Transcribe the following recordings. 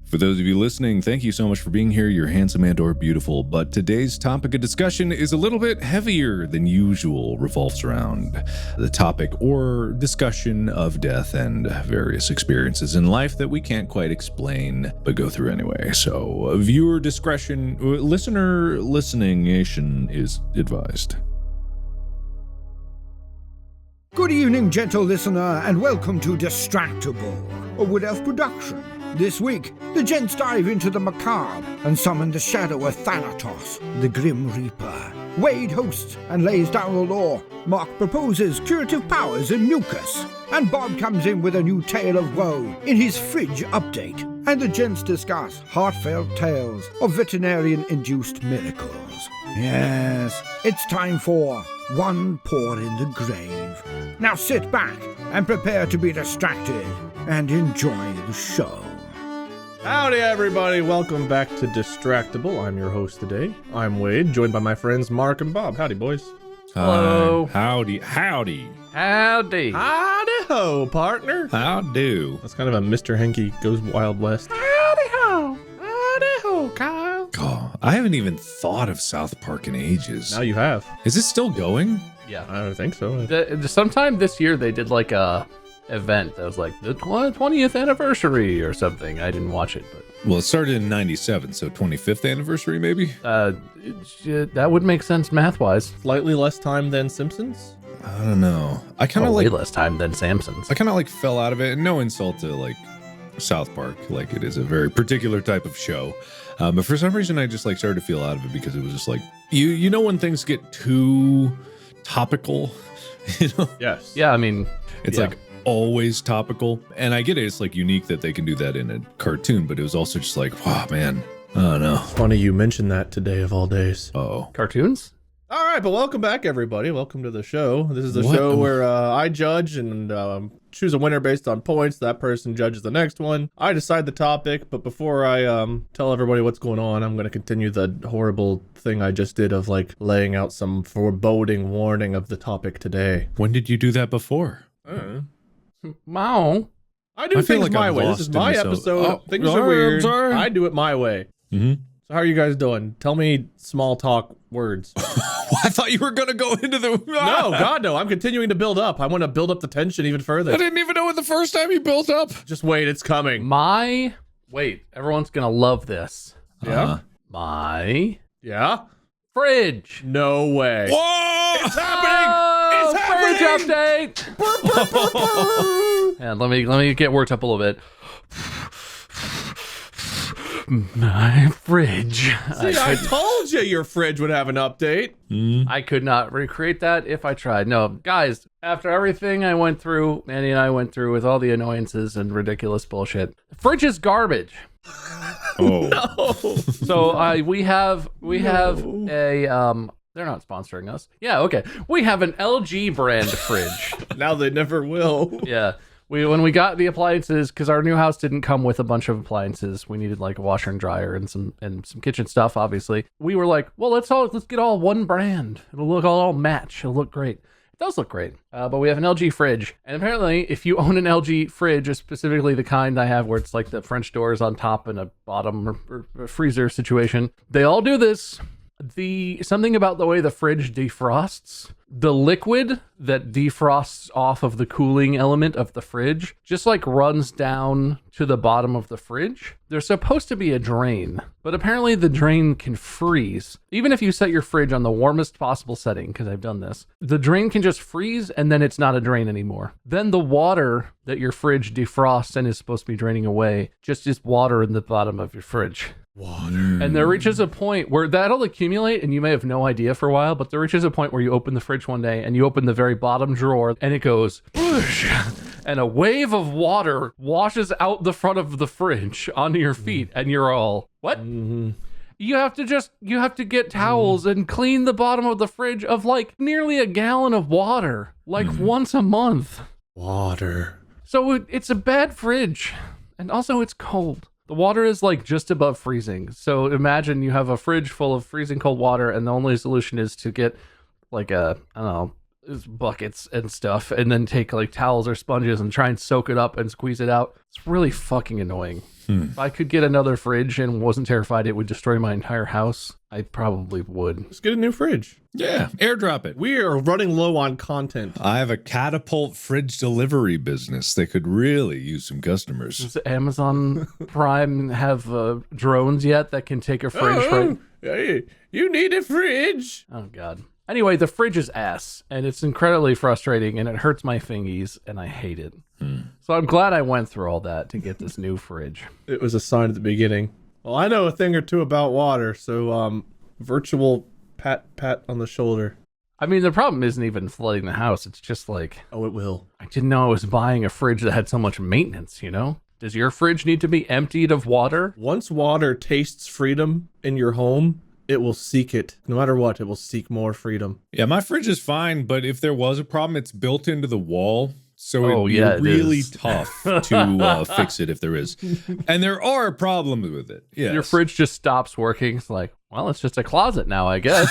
For those of you listening, thank you so much for being here. You're handsome and or beautiful, but today's topic of discussion is a little bit heavier than usual, revolves around the topic or discussion of death and various experiences in life that we can't quite explain, but go through anyway. So viewer discretion, listener listening-ation is advised. Good evening, gentle listener, and welcome to Distractible, a Wood Elf production. This week, the gents dive into the macabre and summon the shadow of Thanatos, the Grim Reaper. Wade hosts and lays down the law. Mark proposes curative powers in mucus. And Bob comes in with a new tale of woe in his fridge update. And the gents discuss heartfelt tales of veterinarian-induced miracles. Yes, it's time for One Paw in the Grave. Now sit back and prepare to be distracted and enjoy the show. Howdy everybody, welcome back to Distractible. I'm your host today. I'm Wade, joined by my friends Mark and Bob. Howdy boys. Hello. Howdy. Howdy. Howdy ho, partner. How do? That's kind of a Mr. Henke Goes Wild West. Howdy ho, Kyle. Oh, I haven't even thought of South Park in ages. Now you have. Is it still going? Yeah. I don't think so. Sometime this year they did like a event that was like the 20th anniversary or something. I didn't watch it, but Well, it started in 97, so 25th anniversary maybe? that would make sense math-wise. Slightly less time than Simpsons. I don't know. I kind of Way less time than Samson's. I kind of like fell out of it, and no insult to like South Park, like it is a very particular type of show. But for some reason I just like started to feel out of it because it was just like, you know when things get too topical, you know? Yes. Yeah, I mean, It's yeah. like always topical, and I get it, it's like unique that they can do that in a cartoon, but it was also just like, wow, man, I don't know. Funny you mentioned that today of all days. Oh, cartoons? All right, but welcome back everybody. Welcome to the show. This is the What? show where I judge and choose a winner based on points. That person judges the next one. I decide the topic, but before I tell everybody what's going on, I'm going to continue the horrible thing I just did of like laying out some foreboding warning of the topic today. when did you do that before? Wow. I do I feel things like my I'm way. This lost is in my myself. episode. Oh, Things sorry, are I'm weird. sorry. I do it my way. Mm-hmm. So how are you guys doing? Tell me small talk words. I thought you were gonna go into the No, God, no. I'm continuing to build up. I want to build up the tension even further. I didn't even know it the first time you built up. Just wait, it's coming. Wait, everyone's gonna love this. Yeah? My Yeah? fridge. No way. Whoa! It's happening! It's happening! Fridge update. And let me get worked up a little bit. My fridge. See, I told you your fridge would have an update. I could not recreate that if I tried. No, guys, after everything I went through, Mandy and I went through with all the annoyances and ridiculous bullshit, the fridge is garbage. Oh, So we have a they're not sponsoring us. Yeah, okay. We have an LG brand fridge. Now they never will. Yeah. When we got the appliances, because our new house didn't come with a bunch of appliances, we needed like a washer and dryer and some kitchen stuff. Obviously, we were like, well, let's get all one brand. It'll all match. It'll look great. It does look great. But we have an LG fridge, and apparently, if you own an LG fridge, specifically the kind I have, where it's like the French doors on top and a bottom or freezer situation, they all do this. Something about the way the fridge defrosts, the liquid that defrosts off of the cooling element of the fridge just like runs down to the bottom of the fridge. There's supposed to be a drain, but apparently the drain can freeze. Even if you set your fridge on the warmest possible setting, because I've done this, the drain can just freeze and then it's not a drain anymore. Then the water that your fridge defrosts and is supposed to be draining away just is water in the bottom of your fridge. And there reaches a point where that'll accumulate and you may have no idea for a while, but there reaches a point where you open the fridge one day and you open the very bottom drawer and it goes whoosh, and a wave of water washes out the front of the fridge onto your feet and you're all, what? Mm-hmm. You have to get towels and clean the bottom of the fridge of like nearly a gallon of water, like once a month. Water. So it's a bad fridge, and also it's cold. The water is like just above freezing. So imagine you have a fridge full of freezing cold water and the only solution is to get like buckets and stuff and then take like towels or sponges and try and soak it up and squeeze it out. It's really fucking annoying. If I could get another fridge and wasn't terrified it would destroy my entire house, I probably would. Let's get a new fridge. Yeah, airdrop it. We are running low on content. I have a catapult fridge delivery business that could really use some customers. Does Amazon Prime have drones yet that can take a fridge? Hey, you need a fridge. Oh, God. Anyway, the fridge is ass, and it's incredibly frustrating, and it hurts my fingies, and I hate it. So I'm glad I went through all that to get this new fridge. It was a sign at the beginning. Well, I know a thing or two about water, so virtual pat on the shoulder. I mean, the problem isn't even flooding the house. It's just like, Oh, it will. I didn't know I was buying a fridge that had so much maintenance, you know? Does your fridge need to be emptied of water? Once water tastes freedom in your home, it will seek it. No matter what, it will seek more freedom. Yeah, my fridge is fine, but if there was a problem, it's built into the wall. So Oh, it'd be yeah, it really is. tough to fix it if there is. And there are problems with it. Yes. Your fridge just stops working. It's like, well, it's just a closet now, I guess.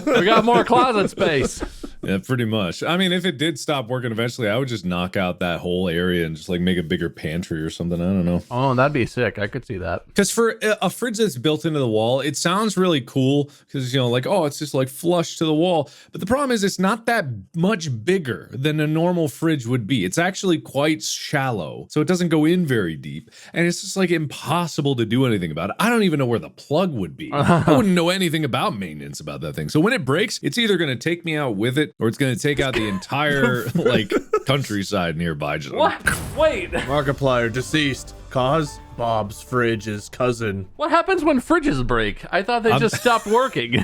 We got more closet space. Yeah, pretty much. I mean, if it did stop working eventually, I would just knock out that whole area and just like make a bigger pantry or something. I don't know. Oh, that'd be sick. I could see that. Because for a fridge that's built into the wall, it sounds really cool because, you know, like, oh, it's just like flush to the wall. But the problem is it's not that much bigger than a normal fridge would be. It's actually quite shallow, so it doesn't go in very deep. And it's just like impossible to do anything about it. I don't even know where the plug would be. I wouldn't know anything about maintenance about that thing. So when it breaks, it's either going to take me out with it or it's going to take out the entire like countryside nearby. Just What? Wait. Markiplier deceased. Cause Bob's fridge's cousin. What happens when fridges break? I thought they just stopped working.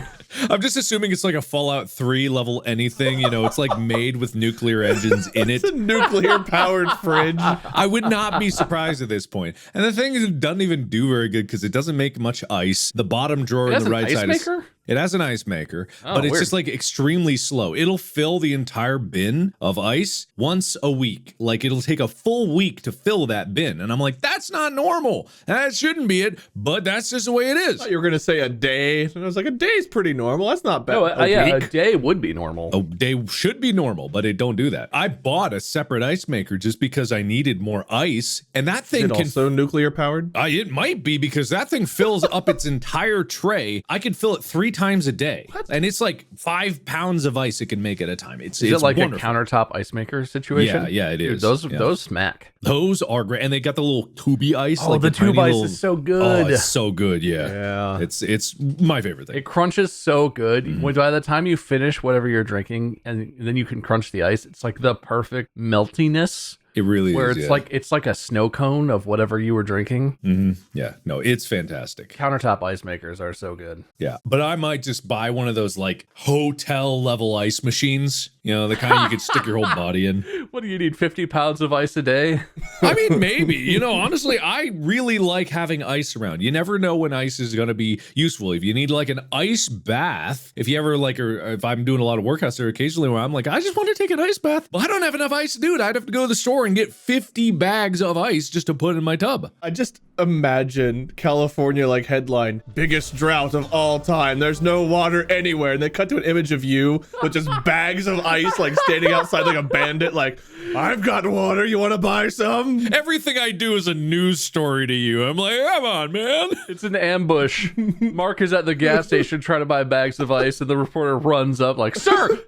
I'm just assuming it's like a Fallout 3 level anything, you know, it's like made with nuclear engines in it. It's a nuclear powered fridge. I would not be surprised at this point. And the thing is, it doesn't even do very good because it doesn't make much ice. The bottom drawer It on has the an right ice side maker? It has an ice maker, Oh, but it's weird. just like extremely slow. It'll fill the entire bin of ice once a week. Like it'll take a full week to fill that bin. And I'm like, that's not normal. That shouldn't be it, but that's just the way it is. You were gonna say a day, and I was like, a day's pretty normal. That's not bad. No, yeah, a week? day would be normal. A day should be normal, but it don't do that. I bought a separate ice maker just because I needed more ice, and that Is thing it can. also nuclear powered? It might be because that thing fills up its entire tray. I could fill it 3 times a day, and it's like 5 pounds of ice it can make at a time. It's Is it like wonderful. a countertop ice maker situation? Yeah, it Dude, is. those Yeah. those smack. Those are great, and they got the little tubey ice. Oh, like the tube tiny ice little- is so Oh, good. it's so good. Yeah, Yeah. It's my favorite thing. It crunches so good. Mm-hmm. When by the time you finish whatever you're drinking, and then you can crunch the ice, it's like the perfect meltiness. It really Where is. it's like a snow cone of whatever you were drinking. Yeah, no, it's fantastic. Countertop ice makers are so good. Yeah, but I might just buy one of those like hotel level ice machines. You know, the kind you could stick your whole body in. What do you need? 50 pounds of ice a day? I mean, maybe. You know, honestly, I really like having ice around. You never know when ice is going to be useful. If you need like an ice bath, if you ever like, or if I'm doing a lot of workouts there occasionally where I'm like, I just want to take an ice bath. Well, I don't have enough ice to do it. I'd have to go to the store and get 50 bags of ice just to put in my tub. I just imagine California like headline, biggest drought of all time. There's no water anywhere. And they cut to an image of you with just bags of ice, like standing outside like a bandit, like, I've got water. You want to buy some? Everything I do is a news story to you. I'm like, come on, man. It's an ambush. Mark is at the gas station trying to buy bags of ice, and the reporter runs up like, Sir,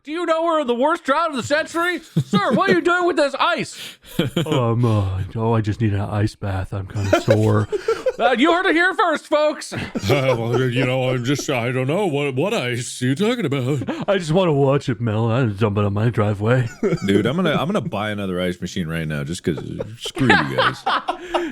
do you know we're in the worst drought of the century? Sir, what are you doing with this ice? I just need an ice bath. I'm kind of sore. You heard it here first, folks. Well, you know, I don't know. What ice are you talking about? I just want to watch it melt. I just dump it on my driveway. Dude, I'm gonna buy another ice machine right now just because screw you guys.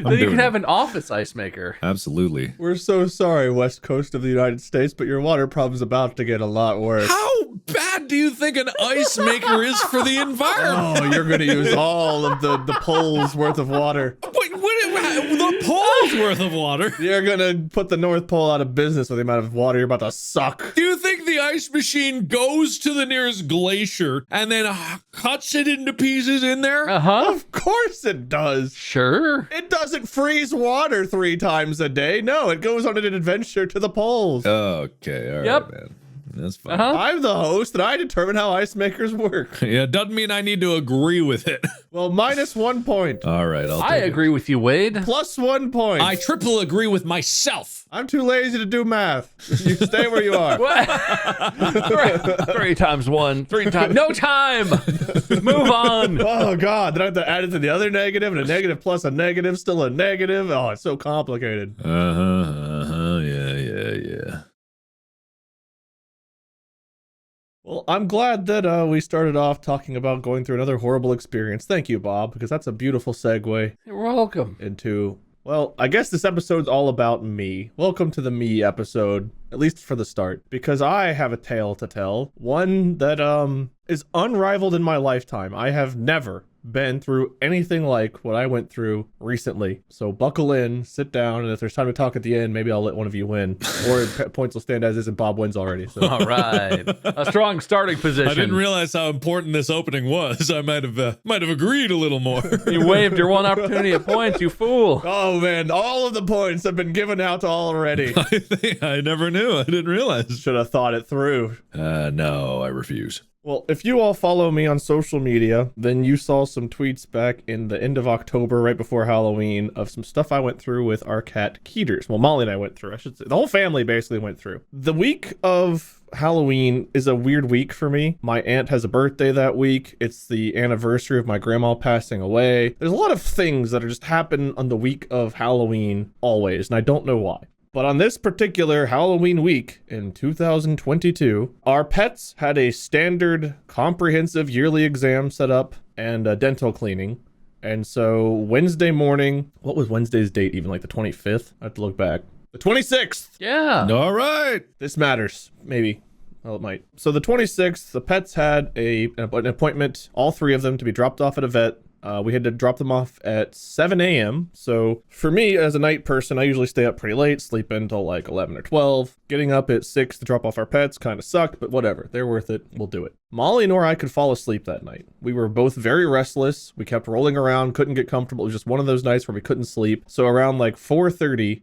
Then you can have an office ice maker. Absolutely. We're so sorry, West Coast of the United States, but your water problem's about to get a lot worse. How bad do you think an ice maker is for the environment? Oh, you're going to use all of the pole's worth of water. Wait, the pole's worth of water? You're going to put the North Pole out of business with the amount of water you're about to suck. Do you think the ice machine goes to the nearest glacier and then cuts it into pieces in there? Uh-huh. Of course it does. Sure. It doesn't freeze water 3 times a day. No, it goes on an adventure to the poles. Okay, all right, Yep. man. That's fine. I'm the host, and I determine how ice makers work. Yeah, doesn't mean I need to agree with it. Well, minus 1 point. All right, I agree with you, Wade. Plus 1 point. I triple agree with myself. I'm too lazy to do math. You stay where you are. 3 times 1, 3 times. No time. Move on. Oh, God. Then I have to add it to the other negative, and a negative plus a negative, still a negative. Oh, it's so complicated. Yeah. Well, I'm glad that we started off talking about going through another horrible experience. Thank you, Bob, because that's a beautiful segue You're welcome. into, well, I guess this episode's all about me. Welcome to the me episode, at least for the start, because I have a tale to tell, one that is unrivaled in my lifetime. I have never been through anything like what I went through recently. So buckle in, sit down, and if there's time to talk at the end, maybe I'll let one of you win. Or points will stand as is and Bob wins already. So. All right. A strong starting position. I didn't realize how important this opening was. I might have agreed a little more. You waived your one opportunity at points, you fool. Oh man, all of the points have been given out already. I never knew. I didn't realize. Should have thought it through. No, I refuse. Well, if you all follow me on social media, then you saw some tweets back in the end of October, right before Halloween, of some stuff I went through with our cat Keeters. Well, Molly and I went through, I should say. The whole family basically went through. The week of Halloween is a weird week for me. My aunt has a birthday that week. It's the anniversary of my grandma passing away. There's a lot of things that are just happen on the week of Halloween always, and I don't know why. But on this particular Halloween week in 2022, our pets had a standard comprehensive yearly exam set up and a dental cleaning. And so Wednesday morning, what was Wednesday's date even, like the 25th? I have to look back. The 26th! Yeah. All right. This matters, maybe. Well, it might. So the 26th, the pets had an appointment, all 3 of them, to be dropped off at a vet. We had to drop them off at 7 a.m. So for me, as a night person, I usually stay up pretty late, sleep until like 11 or 12. Getting up at 6 to drop off our pets kind of sucked, but whatever. They're worth it. We'll do it. Molly nor I could fall asleep that night. We were both very restless. We kept rolling around, couldn't get comfortable. It was just one of those nights where we couldn't sleep. So around like 4:30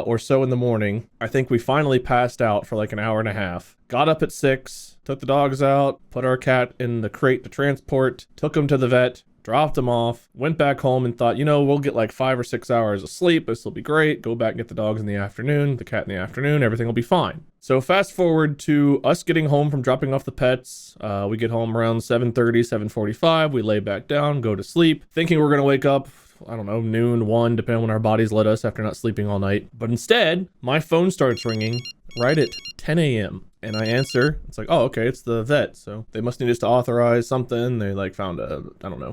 or so in the morning, I think we finally passed out for like an hour and a half. Got up at 6, took the dogs out, put our cat in the crate to transport, took him to the vet, dropped him off, went back home and thought, we'll get like 5 or 6 hours of sleep. This will be great. Go back and get the dogs in the afternoon, the cat in the afternoon. Everything will be fine. So fast forward to us getting home from dropping off the pets. We get home around 7:30, 7:45. We lay back down, go to sleep, thinking we're going to wake up, I don't know, noon, 1, depending on when our bodies let us after not sleeping all night. But instead, my phone starts ringing right at 10 a.m. And I answer. It's like, oh, okay, it's the vet. So they must need us to authorize something. They like found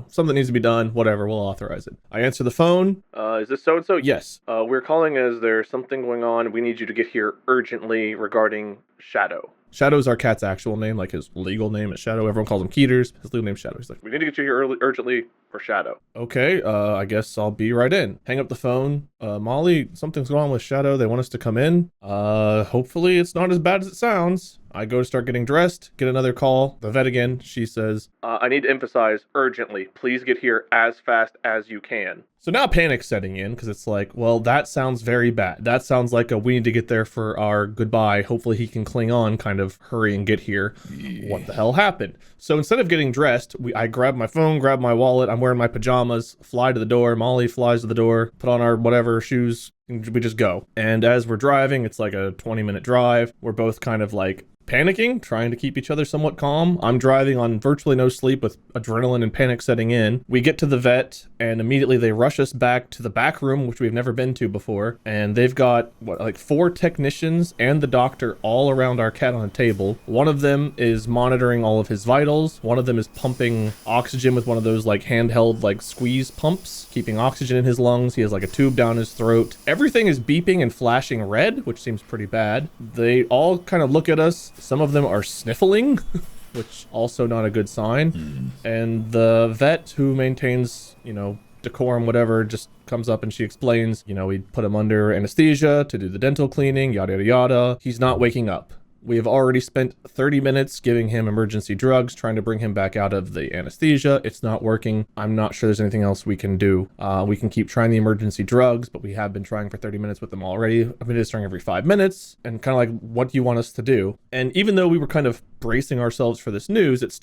something needs to be done. Whatever, we'll authorize it. I answer the phone. Is this so-and-so? Yes. We're calling as there's something going on. We need you to get here urgently regarding Shadow. Shadow's our cat's actual name, like his legal name is Shadow. Everyone calls him Keeters. His legal name's Shadow. He's like, we need to get you here urgently for Shadow. Okay, I guess I'll be right in. Hang up the phone. Molly, something's going on with Shadow. They want us to come in. Hopefully it's not as bad as it sounds. I go to start getting dressed, get another call. The vet again, she says, I need to emphasize urgently. Please get here as fast as you can. So now panic's setting in because it's like, well, that sounds very bad. That sounds like we need to get there for our goodbye. Hopefully he can cling on, kind of hurry and get here. Yeah. What the hell happened? So instead of getting dressed, I grab my phone, grab my wallet. I'm wearing my pajamas, fly to the door. Molly flies to the door, put on our whatever shoes. We just go. And as we're driving, it's like a 20-minute drive. We're both kind of like panicking, trying to keep each other somewhat calm. I'm driving on virtually no sleep with adrenaline and panic setting in. We get to the vet and immediately they rush us back to the back room, which we've never been to before. And they've got like 4 technicians and the doctor all around our cat on a table. One of them is monitoring all of his vitals. One of them is pumping oxygen with one of those like handheld like squeeze pumps, keeping oxygen in his lungs. He has like a tube down his throat. Everything is beeping and flashing red, which seems pretty bad. They all kind of look at us. Some of them are sniffling, which also not a good sign. And the vet who maintains, decorum, whatever, just comes up and she explains, we put him under anesthesia to do the dental cleaning, yada, yada, yada. He's not waking up. We have already spent 30 minutes giving him emergency drugs, trying to bring him back out of the anesthesia. It's not working. I'm not sure there's anything else we can do. We can keep trying the emergency drugs, but we have been trying for 30 minutes with them already. I'm administering every 5 minutes, and kind of like, what do you want us to do? And even though we were kind of bracing ourselves for this news, it's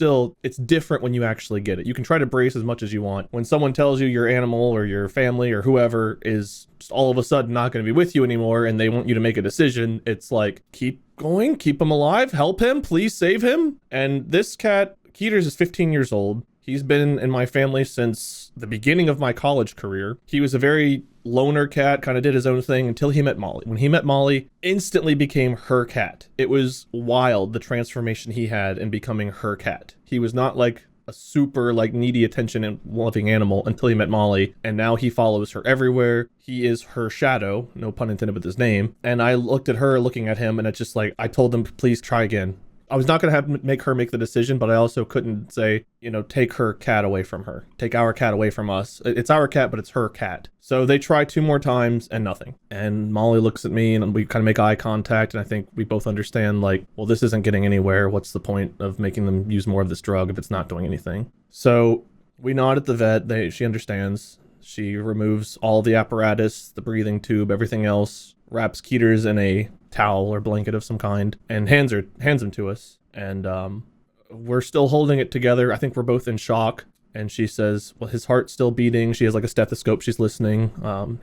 different when you actually get it. You can try to brace as much as you want. When someone tells you your animal or your family or whoever is just all of a sudden not going to be with you anymore and they want you to make a decision, it's like, keep going, keep him alive, help him, please save him. And this cat, Keeters, is 15 years old. He's been in my family since the beginning of my college career. He was a very loner cat, kind of did his own thing until he met Molly. When he met Molly, instantly became her cat. It was wild, the transformation he had in becoming her cat. He was not like a super like needy attention and loving animal until he met Molly, and now he follows her everywhere. He is her shadow, no pun intended with his name. And I looked at her looking at him, and it's just like, I told him, please try again. I was not going to have to make her make the decision, but I also couldn't say, take her cat away from her. Take our cat away from us. It's our cat, but it's her cat. So they try 2 more times and nothing. And Molly looks at me and we kind of make eye contact. And I think we both understand like, well, this isn't getting anywhere. What's the point of making them use more of this drug if it's not doing anything? So we nod at the vet. She understands. She removes all the apparatus, the breathing tube, everything else, wraps Keeters in a towel or blanket of some kind, and hands him to us. And we're still holding it together. I think we're both in shock. And she says, well, his heart's still beating. She has like a stethoscope. She's listening.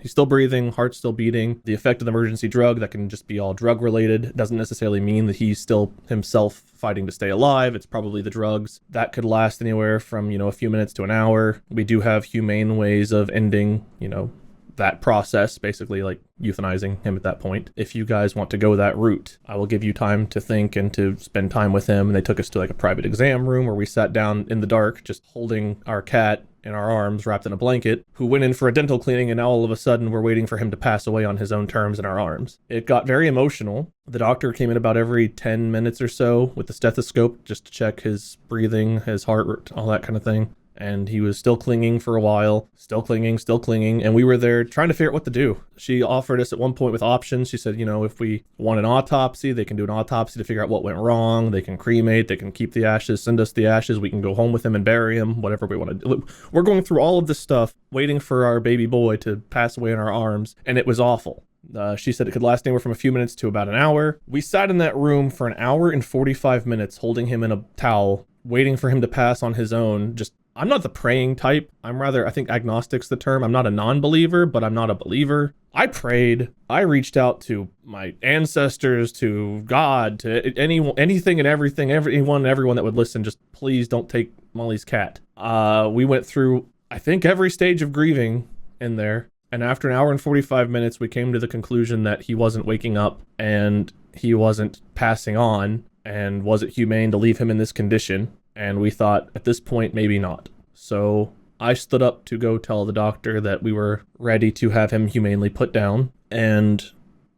He's still breathing. Heart's still beating. The effect of the emergency drug, that can just be all drug related. It doesn't necessarily mean that he's still himself fighting to stay alive. It's probably the drugs. That could last anywhere from, a few minutes to an hour. We do have humane ways of ending, that process, basically like euthanizing him at that point. If you guys want to go that route, I will give you time to think and to spend time with him. And they took us to like a private exam room where we sat down in the dark, just holding our cat in our arms, wrapped in a blanket, who went in for a dental cleaning, and now all of a sudden we're waiting for him to pass away on his own terms in our arms. It got very emotional. The doctor came in about every 10 minutes or so with the stethoscope just to check his breathing, his heart, all that kind of thing. And he was still clinging for a while, still clinging. And we were there trying to figure out what to do. She offered us at one point with options. She said, if we want an autopsy, they can do an autopsy to figure out what went wrong. They can cremate, they can keep the ashes, send us the ashes. We can go home with him and bury him, whatever we want to do. We're going through all of this stuff, waiting for our baby boy to pass away in our arms. And it was awful. She said it could last anywhere from a few minutes to about an hour. We sat in that room for an hour and 45 minutes, holding him in a towel, waiting for him to pass on his own. I'm not the praying type. I'm rather, I think agnostic's the term. I'm not a non-believer, but I'm not a believer. I prayed. I reached out to my ancestors, to God, to anything and everything, everyone that would listen. Just please don't take Molly's cat. We went through, I think, every stage of grieving in there. And after an hour and 45 minutes, we came to the conclusion that he wasn't waking up and he wasn't passing on. And was it humane to leave him in this condition? And we thought, at this point, maybe not. So I stood up to go tell the doctor that we were ready to have him humanely put down. And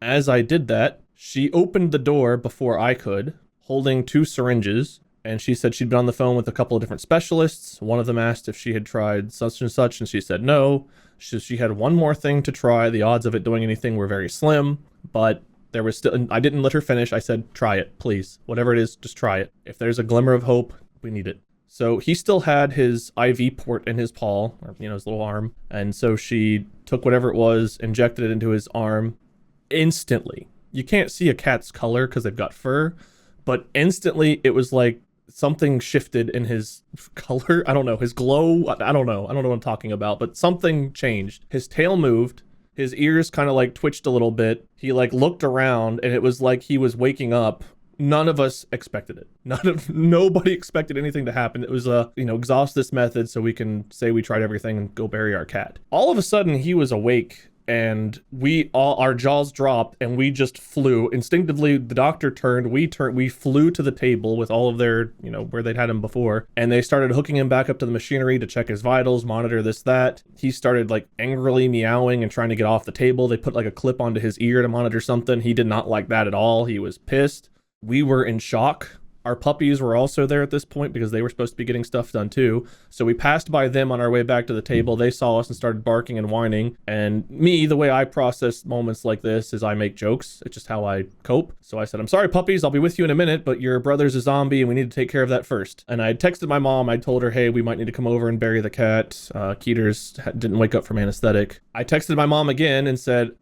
as I did that, she opened the door before I could, holding 2 syringes. And she said she'd been on the phone with a couple of different specialists. One of them asked if she had tried such and such, and she said no. She had one more thing to try. The odds of it doing anything were very slim, but there was still, I didn't let her finish. I said, try it, please. Whatever it is, just try it. If there's a glimmer of hope, we need it. So he still had his IV port in his paw, or, his little arm. And so she took whatever it was, injected it into his arm instantly. You can't see a cat's color because they've got fur, but instantly it was like something shifted in his color. I don't know, his glow. I don't know what I'm talking about, but something changed. His tail moved. His ears kind of like twitched a little bit. He like looked around and it was like he was waking up. None of us expected it. Nobody expected anything to happen. It was exhaust this method so we can say we tried everything and go bury our cat. All of a sudden he was awake and our jaws dropped and we just flew. Instinctively, the doctor turned, we flew to the table with all of their, where they'd had him before. And they started hooking him back up to the machinery to check his vitals, monitor this, that. He started like angrily meowing and trying to get off the table. They put like a clip onto his ear to monitor something. He did not like that at all. He was pissed. We were in shock. Our puppies were also there at this point because they were supposed to be getting stuff done too. So we passed by them on our way back to the table. They saw us and started barking and whining. And me, the way I process moments like this is I make jokes. It's just how I cope. So I said, I'm sorry, puppies, I'll be with you in a minute, but your brother's a zombie and we need to take care of that first. And I texted my mom. I told her, hey, we might need to come over and bury the cat. Keeters didn't wake up from anesthetic. I texted my mom again and said,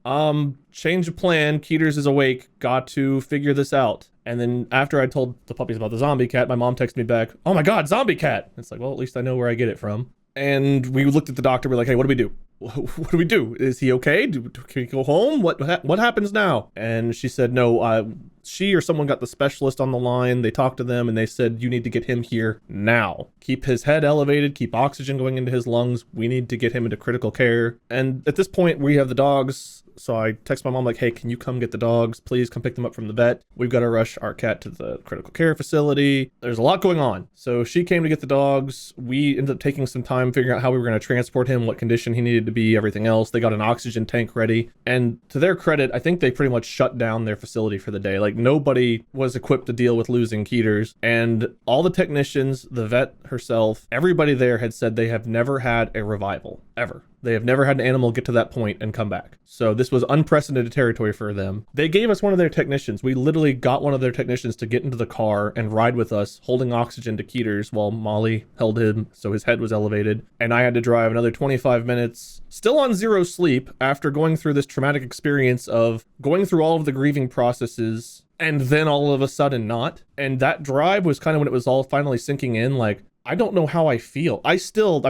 change of plan. Keeters is awake. Got to figure this out. And then after I told the puppies about the zombie cat, my mom texted me back, oh my God, zombie cat. It's like, well, at least I know where I get it from. And we looked at the doctor. We're like, hey, what do we do? What do we do? Is he okay? Can we go home? What happens now? And she said, no, she or someone got the specialist on the line. They talked to them and they said, you need to get him here now. Keep his head elevated, keep oxygen going into his lungs. We need to get him into critical care. And at this point, we have the dogs. So I text my mom like, hey, can you come get the dogs? Please come pick them up from the vet. We've got to rush our cat to the critical care facility. There's a lot going on. So she came to get the dogs. We ended up taking some time figuring out how we were going to transport him, what condition he needed to be, everything else. They got an oxygen tank ready. And to their credit, I think they pretty much shut down their facility for the day. Like nobody was equipped to deal with losing Keeters. And all the technicians, the vet herself, everybody there had said they have never had a revival, ever. They have never had an animal get to that point and come back. So this was unprecedented territory for them. They gave us one of their technicians. We literally got one of their technicians to get into the car and ride with us, holding oxygen to Keeters while Molly held him so his head was elevated. And I had to drive another 25 minutes, still on zero sleep, after going through this traumatic experience of going through all of the grieving processes and then all of a sudden not. And that drive was kind of when it was all finally sinking in, like, I don't know how I feel. I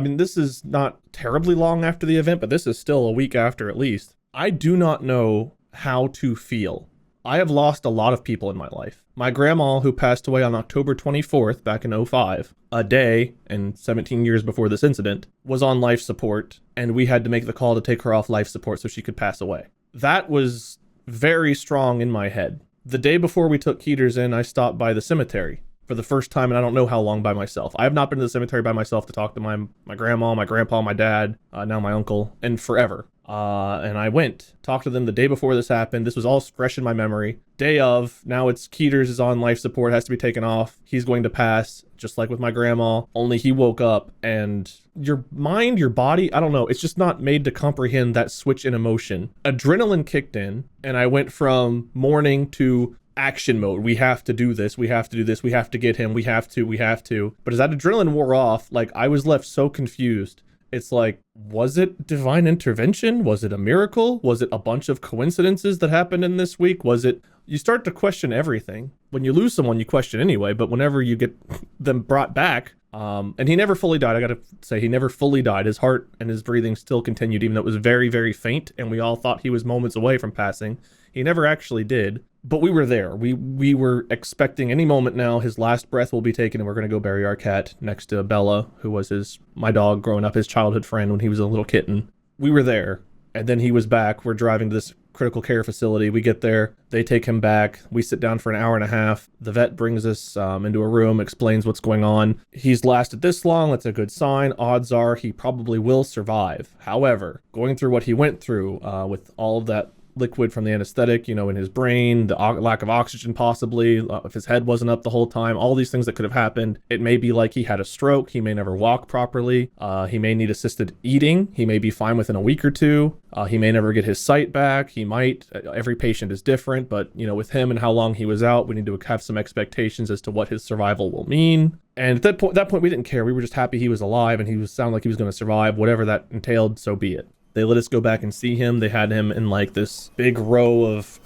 mean, this is not terribly long after the event, but this is still a week after at least. I do not know how to feel. I have lost a lot of people in my life. My grandma, who passed away on October 24th back in '05, a day and 17 years before this incident, was on life support, and we had to make the call to take her off life support so she could pass away. That was very strong in my head. The day before we took Keeters in, I stopped by the cemetery for the first time, and I don't know how long by myself. I have not been to the cemetery by myself to talk to my grandma, my grandpa, my dad, now my uncle, and forever. And I went, talked to them the day before this happened. This was all fresh in my memory. Day of, now it's Keeters is on life support, has to be taken off. He's going to pass, just like with my grandma, only he woke up, and your mind, your body, I don't know, it's just not made to comprehend that switch in emotion. Adrenaline kicked in, and I went from mourning to action mode. We have to do this. We have to do this. We have to get him. We have to. But as that adrenaline wore off, like, I was left so confused. It's like, was it divine intervention? Was it a miracle? Was it a bunch of coincidences that happened in this week? You start to question everything. When you lose someone, you question anyway, but whenever you get them brought back, and he never fully died. I gotta say, he never fully died. His heart and his breathing still continued, even though it was very, very faint, and we all thought he was moments away from passing. He never actually did, but we were there. We were expecting any moment now his last breath will be taken, and we're going to go bury our cat next to Bella, who was my dog growing up, his childhood friend when he was a little kitten. We were there, and then he was back. We're driving to this critical care facility. We get there, they take him back. We sit down for an hour and a half. The vet brings us into a room, explains what's going on. He's lasted this long. That's a good sign. Odds are he probably will survive. However, going through what he went through with all of that liquid from the anesthetic, in his brain, the lack of oxygen possibly, if his head wasn't up the whole time, all these things that could have happened. It may be like he had a stroke. He may never walk properly. He may need assisted eating. He may be fine within a week or two. He may never get his sight back. He might. Every patient is different, but with him and how long he was out, we need to have some expectations as to what his survival will mean. And at that point, we didn't care. We were just happy he was alive and he sounded like he was going to survive. Whatever that entailed, so be it. They let us go back and see him. They had him in like this big row of,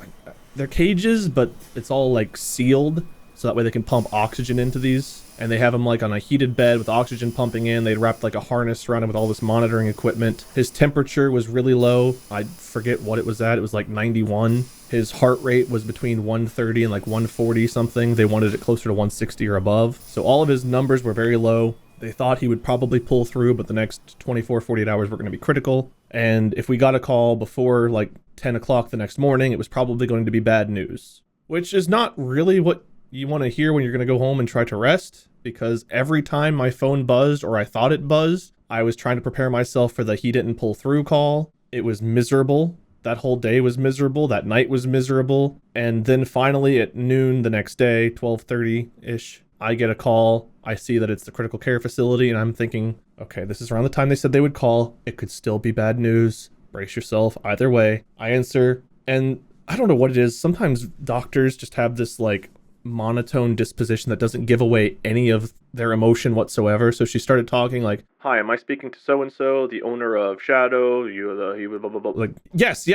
they're cages, but it's all like sealed. So that way they can pump oxygen into these. And they have him like on a heated bed with oxygen pumping in. They wrapped like a harness around him with all this monitoring equipment. His temperature was really low. I forget what it was at. It was like 91. His heart rate was between 130 and like 140 something. They wanted it closer to 160 or above. So all of his numbers were very low. They thought he would probably pull through, but the next 24, 48 hours were going to be critical. And if we got a call before like 10 o'clock the next morning, it was probably going to be bad news, which is not really what you want to hear when you're going to go home and try to rest, because every time my phone buzzed or I thought it buzzed, I was trying to prepare myself for the he didn't pull through call. It was miserable. That whole day was miserable. That night was miserable. And then finally at noon the next day, 12:30-ish, I get a call. I see that it's the critical care facility, and I'm thinking, okay, this is around the time they said they would call. It could still be bad news. Brace yourself. Either way, I answer, and I don't know what it is. Sometimes doctors just have this like monotone disposition that doesn't give away any of their emotion whatsoever. So she started talking like, "Hi, am I speaking to so-and-so, the owner of Shadow? He blah, blah, blah." Like, yes.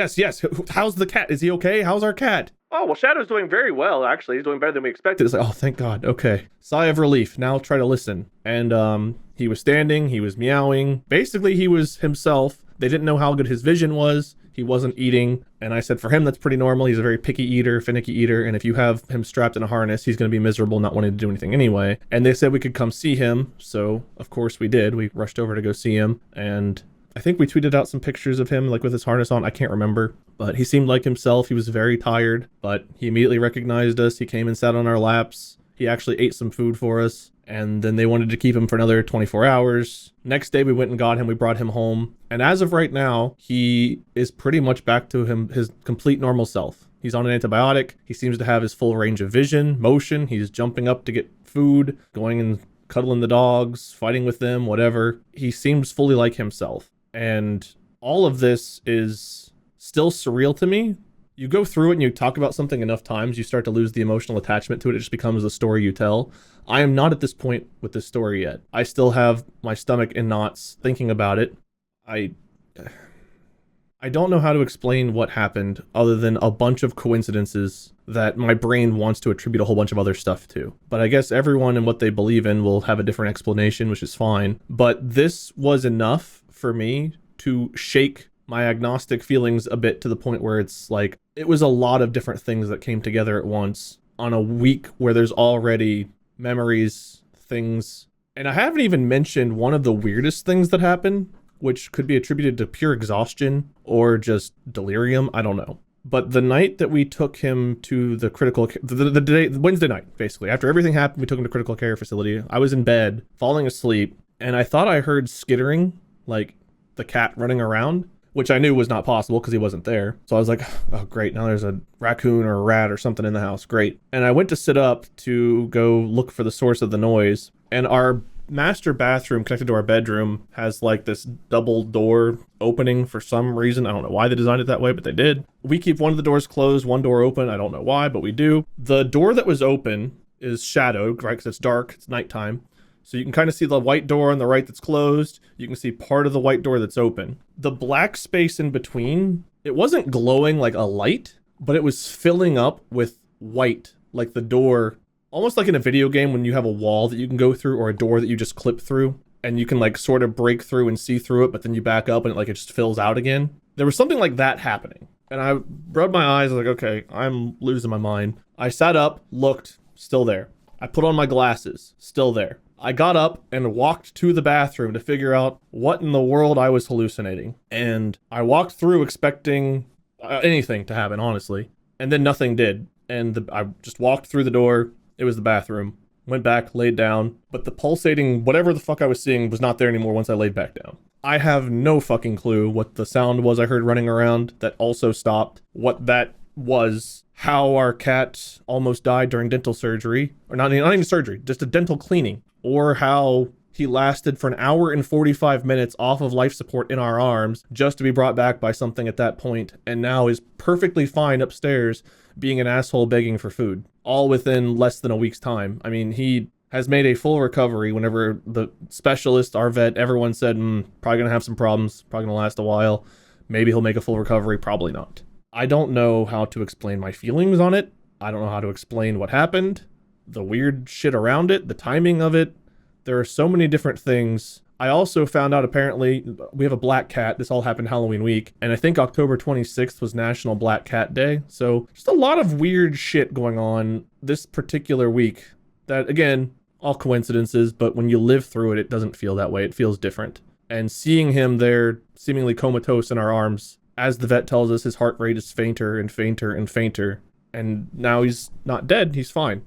How's the cat? Is he okay? How's our cat? Oh, well, Shadow's doing very well, actually. He's doing better than we expected. It's like, oh, thank God. Okay. Sigh of relief. Now try to listen. And he was standing. He was meowing. Basically, he was himself. They didn't know how good his vision was. He wasn't eating. And I said, for him, that's pretty normal. He's a very picky eater, finicky eater. And if you have him strapped in a harness, he's going to be miserable, not wanting to do anything anyway. And they said we could come see him. So, of course, we did. We rushed over to go see him. And I think we tweeted out some pictures of him, like with his harness on. I can't remember. But he seemed like himself. He was very tired. But he immediately recognized us. He came and sat on our laps. He actually ate some food for us. And then they wanted to keep him for another 24 hours. Next day, we went and got him. We brought him home. And as of right now, he is pretty much back to his complete normal self. He's on an antibiotic. He seems to have his full range of vision, motion. He's jumping up to get food, going and cuddling the dogs, fighting with them, whatever. He seems fully like himself. And all of this is still surreal to me. You go through it and you talk about something enough times, you start to lose the emotional attachment to it. It just becomes the story you tell. I am not at this point with this story yet. I still have my stomach in knots thinking about it. I don't know how to explain what happened other than a bunch of coincidences that my brain wants to attribute a whole bunch of other stuff to. But I guess everyone and what they believe in will have a different explanation, which is fine. But this was enough for me to shake my agnostic feelings a bit to the point where it's like, it was a lot of different things that came together at once on a week where there's already memories, things. And I haven't even mentioned one of the weirdest things that happened, which could be attributed to pure exhaustion or just delirium. I don't know. But the night that we took him to the critical the day, Wednesday night, basically, after everything happened, we took him to critical care facility. I was in bed, falling asleep, and I thought I heard skittering, like the cat running around, which I knew was not possible because he wasn't there. So I was like, oh, great. Now there's a raccoon or a rat or something in the house. Great. And I went to sit up to go look for the source of the noise. And our master bathroom connected to our bedroom has like this double door opening for some reason. I don't know why they designed it that way, but they did. We keep one of the doors closed, one door open. I don't know why, but we do. The door that was open is shadowed, right? Because it's dark, it's nighttime. So you can kind of see the white door on the right that's closed. You can see part of the white door that's open. The black space in between, it wasn't glowing like a light, but it was filling up with white, like the door, almost like in a video game when you have a wall that you can go through or a door that you just clip through and you can like sort of break through and see through it, but then you back up and it just fills out again. There was something like that happening. And I rubbed my eyes, I was like, okay, I'm losing my mind. I sat up, looked, still there. I put on my glasses, still there. I got up and walked to the bathroom to figure out what in the world I was hallucinating. And I walked through expecting anything to happen, honestly. And then nothing did. And I just walked through the door. It was the bathroom. Went back, laid down. But the pulsating, whatever the fuck I was seeing was not there anymore once I laid back down. I have no fucking clue what the sound was I heard running around that also stopped. What that was. How our cat almost died during dental surgery. Or not even surgery, just a dental cleaning. Or how he lasted for an hour and 45 minutes off of life support in our arms just to be brought back by something at that point, and now is perfectly fine upstairs being an asshole begging for food, all within less than a week's time. I mean, he has made a full recovery. Whenever the specialist, our vet, everyone said, probably gonna have some problems, probably gonna last a while, maybe he'll make a full recovery, probably not. I don't know how to explain my feelings on it. I don't know how to explain what happened, the weird shit around it, the timing of it. There are so many different things. I also found out apparently we have a black cat. This all happened Halloween week. And I think October 26th was National Black Cat Day. So just a lot of weird shit going on this particular week that, again, all coincidences, but when you live through it, it doesn't feel that way. It feels different. And seeing him there seemingly comatose in our arms, as the vet tells us, his heart rate is fainter and fainter and fainter. And now he's not dead. He's fine.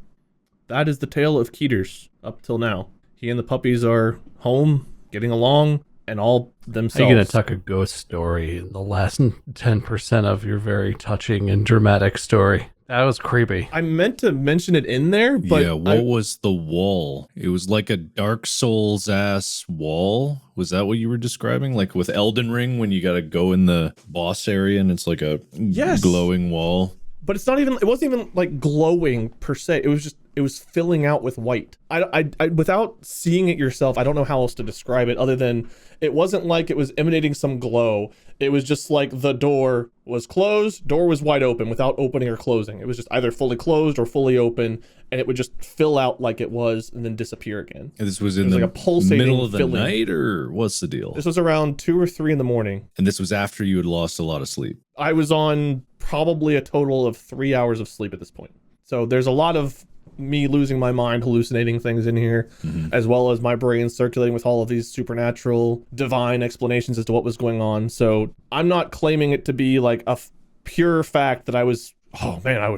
That is the tale of Keeters up till now. He and the puppies are home, getting along, and all Are themselves. you going to tuck a ghost story in the last 10% of your very touching and dramatic story? That was creepy. I meant to mention it in there, but yeah, what was the wall? It was like a Dark Souls ass wall. Was that what you were describing? Like with Elden Ring, when you got to go in the boss area and it's like a glowing wall. But it wasn't even like glowing per se. It was filling out with white. I without seeing it yourself, I don't know how else to describe it other than it wasn't like it was emanating some glow. It was just like the door was closed, door was wide open without opening or closing. It was just either fully closed or fully open, and it would just fill out like it was and then disappear again. And this was in the like a pulsating middle of the filling. night, or what's the deal? This was around 2 or 3 in the morning. And this was after you had lost a lot of sleep. I was on probably a total of 3 hours of sleep at this point. So there's a lot of me losing my mind, hallucinating things in here, as well as my brain circulating with all of these supernatural, divine explanations as to what was going on. So I'm not claiming it to be like a pure fact that I was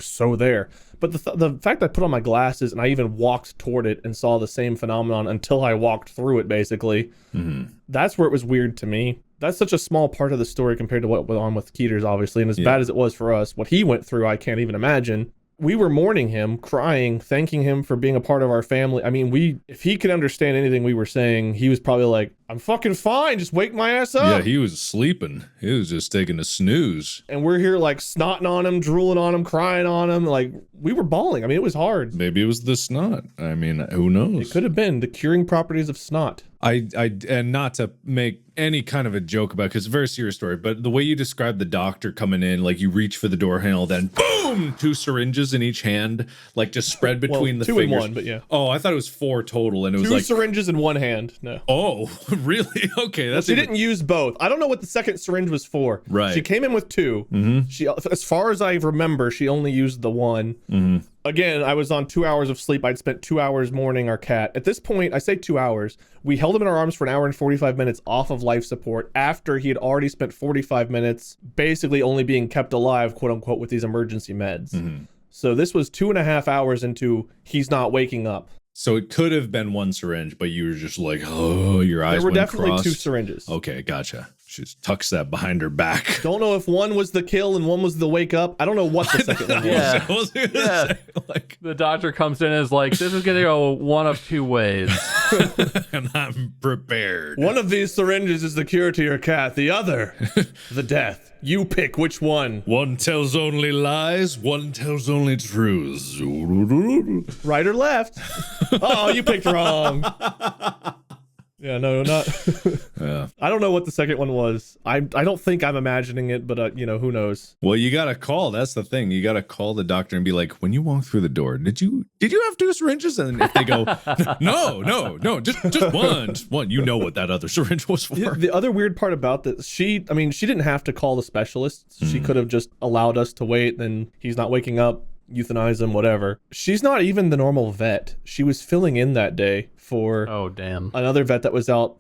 so there. But the fact I put on my glasses and I even walked toward it and saw the same phenomenon until I walked through it, basically, that's where it was weird to me. That's such a small part of the story compared to what went on with Keeters, obviously. And as bad as it was for us, what he went through, I can't even imagine. We were mourning him, crying, thanking him for being a part of our family. I mean, if he could understand anything we were saying, he was probably like, I'm fucking fine, just wake my ass up. Yeah, he was sleeping. He was just taking a snooze. And we're here like snotting on him, drooling on him, crying on him. Like, we were bawling. I mean, it was hard. Maybe it was the snot. I mean, who knows? It could have been the curing properties of snot. And not to make any kind of a joke about it, because it's a very serious story, but the way you described the doctor coming in, like you reach for the door handle, then boom, 2 syringes in each hand, like just spread between the 2 fingers. in 1, but yeah. Oh, I thought it was 4 total, and it was 2 like syringes in 1 hand. No. Oh, really? Okay, that's She didn't use both. I don't know what the second syringe was for. Right. She came in with 2. She, as far as I remember, she only used the 1. Again, I was on 2 hours of sleep. I'd spent 2 hours mourning our cat. At this point, I say 2 hours. We held him in our arms for 1 hour and 45 minutes off of life support after he had already spent 45 minutes basically only being kept alive, quote unquote, with these emergency meds. So this was 2.5 hours into he's not waking up. So it could have been 1 syringe, but you were just like, oh, your eyes There were went definitely crossed. 2 syringes. Okay, gotcha. She just tucks that behind her back. Don't know if 1 was the kill and 1 was the wake up. I don't know what the second one was. Yeah. I was gonna Yeah. say, like, The doctor comes in and is like, this is going to go one of 2 ways. and I'm prepared. One of these syringes is the cure to your cat. The other, the death. You pick which one. One tells only lies, one tells only truths. Right or left? Oh, you picked wrong. Yeah, no, not. Yeah. I don't know what the second one was. I don't think I'm imagining it, but who knows? Well, you gotta call. That's the thing. You gotta call the doctor and be like, when you walk through the door, did you have 2 syringes? And if they go, no, just one. You know what that other syringe was for. The other weird part about this, she didn't have to call the specialists. She could have just allowed us to wait. Then he's not waking up, euthanize him, whatever. She's not even the normal vet. She was filling in that day for another vet that was out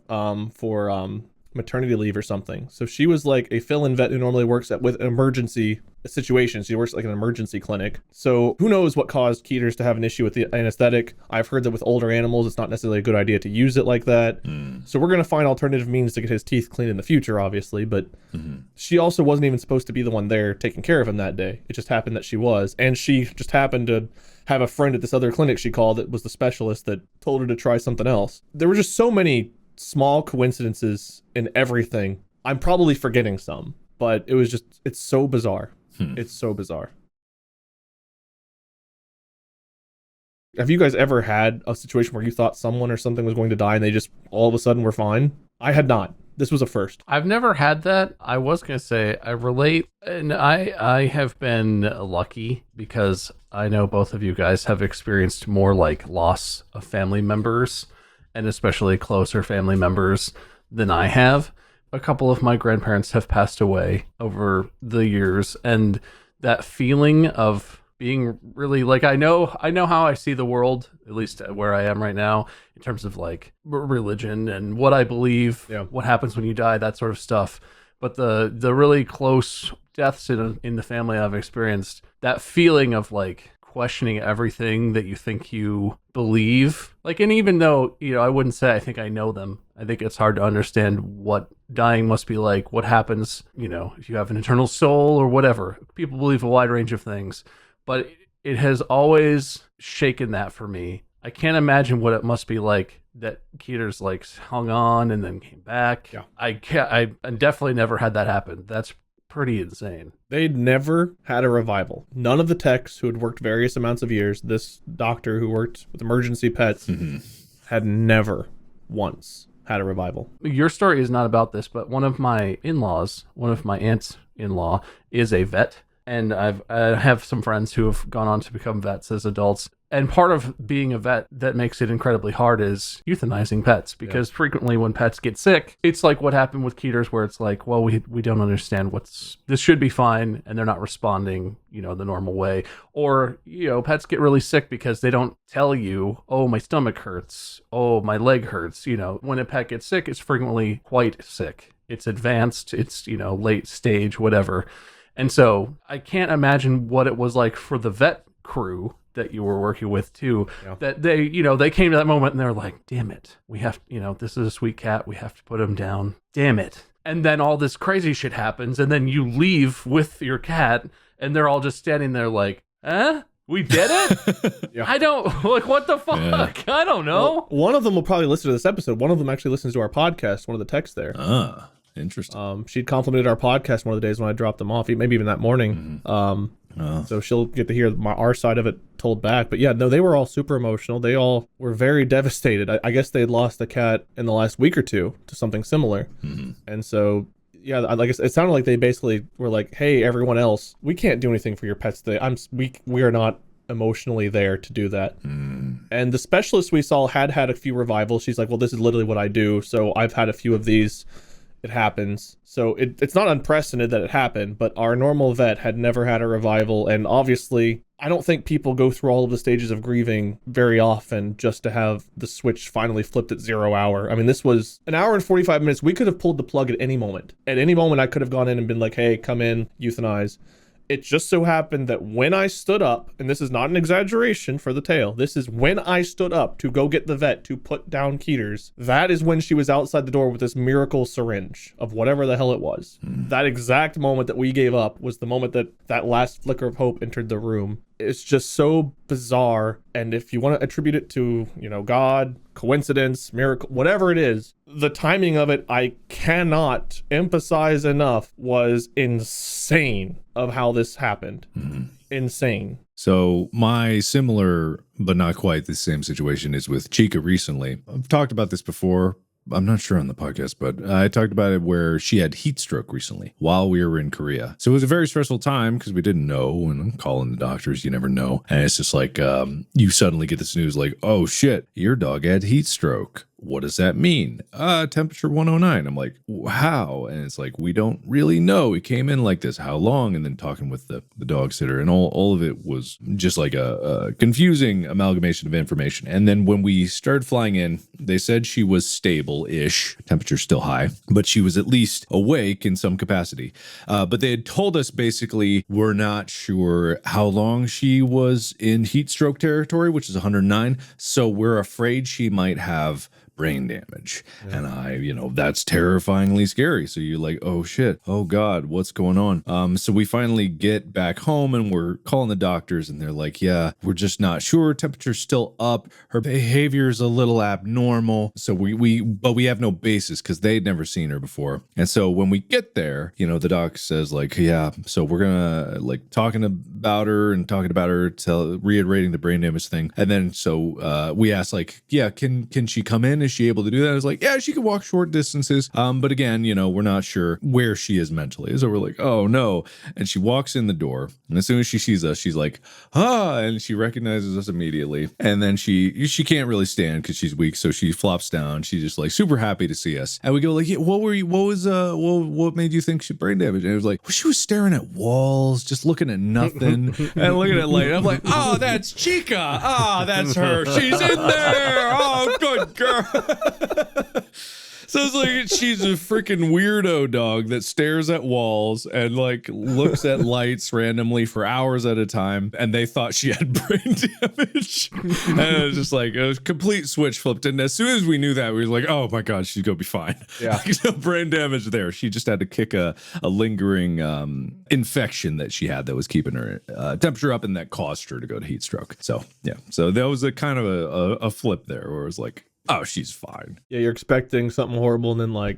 for maternity leave or something. So she was like a fill-in vet who normally works with emergency situations. She works like an emergency clinic. So who knows what caused Keeters to have an issue with the anesthetic. I've heard that with older animals, it's not necessarily a good idea to use it like that. So we're going to find alternative means to get his teeth clean in the future, obviously. But she also wasn't even supposed to be the one there taking care of him that day. It just happened that she was. And she just happened to have a friend at this other clinic she called that was the specialist that told her to try something else. There were just so many small coincidences in everything. I'm probably forgetting some, but it's so bizarre. It's so bizarre. Have you guys ever had a situation where you thought someone or something was going to die and they just all of a sudden were fine? I had not. This was a first. I've never had that. I was going to say I relate, and I have been lucky because I know both of you guys have experienced more like loss of family members, and especially closer family members than I have. A couple of my grandparents have passed away over the years, and that feeling of being really like, I know how I see the world, at least where I am right now, in terms of like religion and what I believe, what happens when you die, that sort of stuff. But the really close deaths in the family I've experienced, that feeling of like questioning everything that you think you believe. Like, and even though, I wouldn't say I think I know them, I think it's hard to understand what dying must be like, what happens, if you have an eternal soul or whatever. People believe a wide range of things, but it has always shaken that for me. I can't imagine what it must be like that Keter's like hung on and then came back. Yeah. I definitely never had that happen. That's pretty insane. They'd never had a revival. None of the techs who had worked various amounts of years, this doctor who worked with emergency pets, had never once had a revival. Your story is not about this, but one of my aunts-in-law is a vet. And I have some friends who have gone on to become vets as adults. And part of being a vet that makes it incredibly hard is euthanizing pets, because frequently when pets get sick, it's like what happened with Keter's, where it's like, well, we don't understand this should be fine, and they're not responding, the normal way. Or, pets get really sick because they don't tell you, oh, my stomach hurts, oh, my leg hurts. When a pet gets sick, it's frequently quite sick. It's advanced, it's, late stage, whatever. And so I can't imagine what it was like for the vet crew that you were working with too, that they came to that moment and they're like, damn it, we have, this is a sweet cat, we have to put him down, damn it. And then all this crazy shit happens, and then you leave with your cat and they're all just standing there like, we did it? I don't, like, what the fuck? Yeah. I don't know. Well, one of them will probably listen to this episode. One of them actually listens to our podcast, one of the texts there. Interesting. She'd complimented our podcast one of the days when I dropped them off, maybe even that morning. So she'll get to hear our side of it told back. But yeah, no, they were all super emotional. They all were very devastated. I guess they had lost a cat in the last week or two to something similar. And so, yeah, like it sounded like they basically were like, hey, everyone else, we can't do anything for your pets today. We are not emotionally there to do that. And the specialist we saw had a few revivals. She's like, well, this is literally what I do. So I've had a few of these. It happens. So it's not unprecedented that it happened, but our normal vet had never had a revival. And obviously, I don't think people go through all of the stages of grieving very often just to have the switch finally flipped at 0 hour. I mean, this was an hour and 45 minutes. We could have pulled the plug at any moment. At any moment, I could have gone in and been like, hey, come in, euthanize. It just so happened that when I stood up, and this is not an exaggeration for the tale, this is when I stood up to go get the vet to put down Keter's, that is when she was outside the door with this miracle syringe of whatever the hell it was. That exact moment that we gave up was the moment that last flicker of hope entered the room. It's just so bizarre. And if you want to attribute it to, God, coincidence, miracle, whatever it is, the timing of it, I cannot emphasize enough, was insane of how this happened. Insane. So my similar, but not quite the same situation is with Chica recently. I've talked about this before. I'm not sure on the podcast, but I talked about it where she had heat stroke recently while we were in Korea. So it was a very stressful time because we didn't know, and calling the doctors, you never know. And it's just like, you suddenly get this news like, oh shit, your dog had heat stroke. What does that mean? Temperature 109. I'm like, how? And it's like, we don't really know. It came in like this. How long? And then talking with the dog sitter, and all of it was just like a confusing amalgamation of information. And then when we started flying in, they said she was stable-ish. Temperature still high, but she was at least awake in some capacity. But they had told us basically, we're not sure how long she was in heat stroke territory, which is 109. So we're afraid she might have brain damage. And that's terrifyingly scary. So you're like, oh shit, oh God, what's going on? So we finally get back home and we're calling the doctors, and they're like, yeah, we're just not sure. Temperature's still up. Her behavior is a little abnormal. So but we have no basis because they'd never seen her before. And so when we get there, the doc says like, yeah, so we're gonna talking about her, reiterating the brain damage thing. And then so we asked like, yeah, can she come in? Is she able to do that? I was like, yeah, she can walk short distances. But again, we're not sure where she is mentally. So we're like, oh no. And she walks in the door, and as soon as she sees us, she's like, and she recognizes us immediately. And then she can't really stand because she's weak. So she flops down. She's just like super happy to see us. And we go like, yeah, what made you think she brain damage? And it was like, well, she was staring at walls, just looking at nothing and looking at light. I'm like, oh, that's Chica. Oh, that's her. She's in there. Oh, good girl. So it's like she's a freaking weirdo dog that stares at walls and like looks at lights randomly for hours at a time. And they thought she had brain damage. And it was just like a complete switch flipped. And as soon as we knew that, we were like, oh my God, she's going to be fine. Yeah. Like, no brain damage there. She just had to kick a lingering infection that she had that was keeping her temperature up, and that caused her to go to heat stroke. So, yeah. So that was a kind of a flip there where it was like, oh, she's fine. Yeah, you're expecting something horrible, and then like,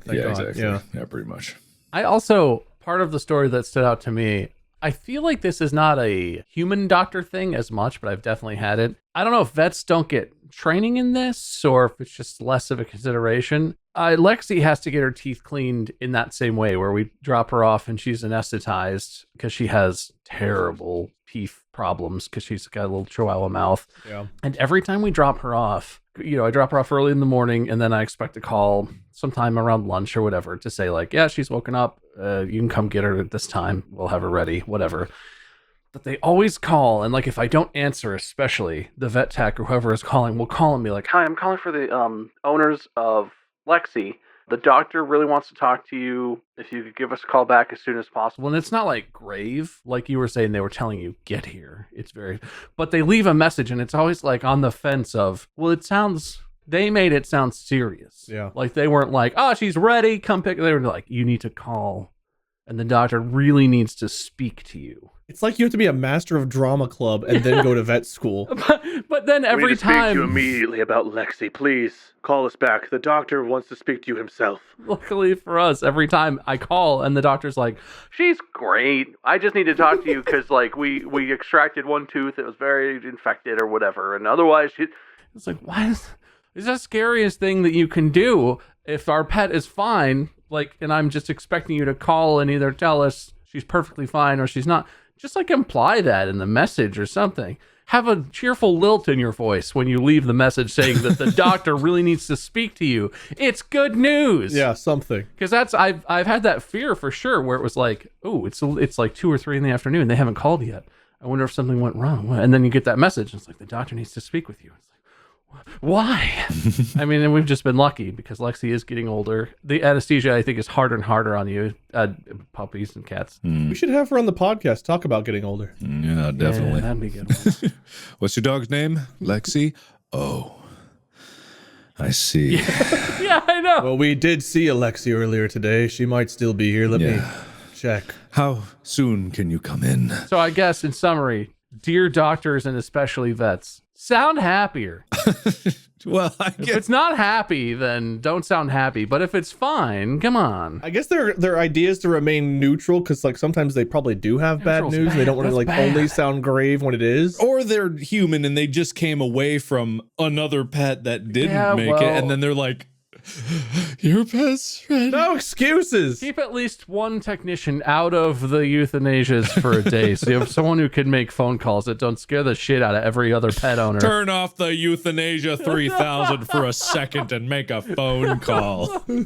thank God. Exactly. Yeah, pretty much. I also, part of the story that stood out to me, I feel like this is not a human doctor thing as much, but I've definitely had it. I don't know if vets don't get training in this or if it's just less of a consideration. Lexi has to get her teeth cleaned in that same way, where we drop her off and she's anesthetized because she has terrible teeth problems because she's got a little chihuahua mouth. Yeah. And every time we drop her off, I drop her off early in the morning, and then I expect a call sometime around lunch or whatever to say like, yeah, she's woken up. You can come get her at this time. We'll have her ready, whatever. But they always call, and like if I don't answer, especially the vet tech or whoever is calling will call and be like, hi, I'm calling for the owners of Lexi. The doctor really wants to talk to you. If you could give us a call back as soon as possible. And it's not like grave, like you were saying, they were telling you, get here. It's very, but they leave a message, and it's always like on the fence of, well, they made it sound serious. Yeah. Like they weren't like, oh, she's ready, come pick. They were like, you need to call, and the doctor really needs to speak to you. It's like you have to be a master of drama club and then go to vet school. But then every we need to speak to time, you immediately about Lexi. Please call us back. The doctor wants to speak to you himself. luckily for us, every time I call and the doctor's like, she's great. I just need to talk to you because like we extracted one tooth. It was very infected or whatever. And otherwise, it's like, why is the scariest thing that you can do if our pet is fine? Like, and I'm just expecting you to call and either tell us she's perfectly fine or she's not. Just like imply that in the message or something. Have a cheerful lilt in your voice when you leave the message saying that the doctor really needs to speak to you. It's good news. Yeah, something. Because I've had that fear for sure, where it was like, oh, it's like 2 or 3 in the afternoon. They haven't called yet. I wonder if something went wrong. And then you get that message. And it's like, the doctor needs to speak with you. It's like, why? I mean, and we've just been lucky because Lexi is getting older. The anesthesia, I think, is harder and harder on you, puppies and cats. We should have her on the podcast talk about getting older. Yeah, definitely. Yeah, that'd be good. What's your dog's name? Lexi? Oh, I see. Yeah, I know. Well, we did see Alexi earlier today. She might still be here. Let me check. How soon can you come in? So I guess in summary, dear doctors and especially vets, sound happier. Well, I If guess it's not happy, then don't sound happy. But if it's fine, come on. I guess their idea is to remain neutral because like sometimes they probably do have bad Neutral's news. bad. They don't want to That's like only bad. sound grave when it is. or they're human and they just came away from another pet that didn't make it, and then they're like, your best friend. No excuses. Keep at least one technician out of the euthanasias for a day. So you have someone who can make phone calls that don't scare the shit out of every other pet owner. Turn off the euthanasia 3000 for a second and make a phone call. The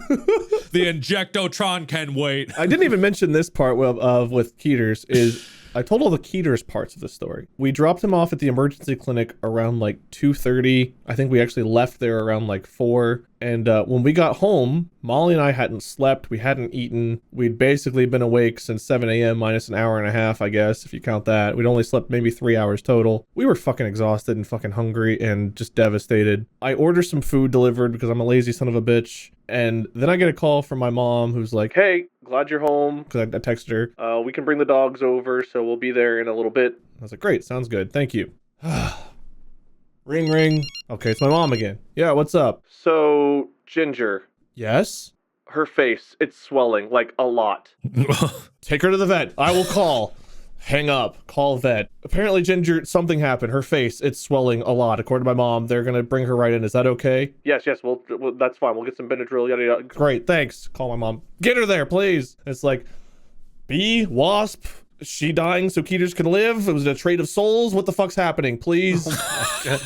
Injectotron can wait. I didn't even mention this part with Keeters is I told all the Keeters parts of the story. We dropped him off at the emergency clinic around like 2:30. I think we actually left there around like 4. And when we got home, Molly and I hadn't slept. We hadn't eaten. We'd basically been awake since 7 a.m. minus an hour and a half, I guess, if you count that. We'd only slept maybe 3 hours total. We were fucking exhausted and fucking hungry and just devastated. I ordered some food delivered because I'm a lazy son of a bitch. And then I get a call from my mom who's like, hey, glad you're home. Because I texted her. We can bring the dogs over, so we'll be there in a little bit. I was like, great, sounds good. Thank you. Ring, ring. Okay, it's my mom again. Yeah, what's up? So, Ginger, Yes? her face, it's swelling, like a lot. Take her to the vet. I will call. Hang up. Call vet. Apparently, Ginger, something happened. Her face, it's swelling a lot. According to my mom, they're going to bring her right in. Is that okay? Yes, well, that's fine. We'll get some Benadryl, yada, yada. Great, thanks. Call my mom. Get her there, please. It's like, bee, wasp, she dying so Keeters can live? It was a trade of souls? What the fuck's happening? Please.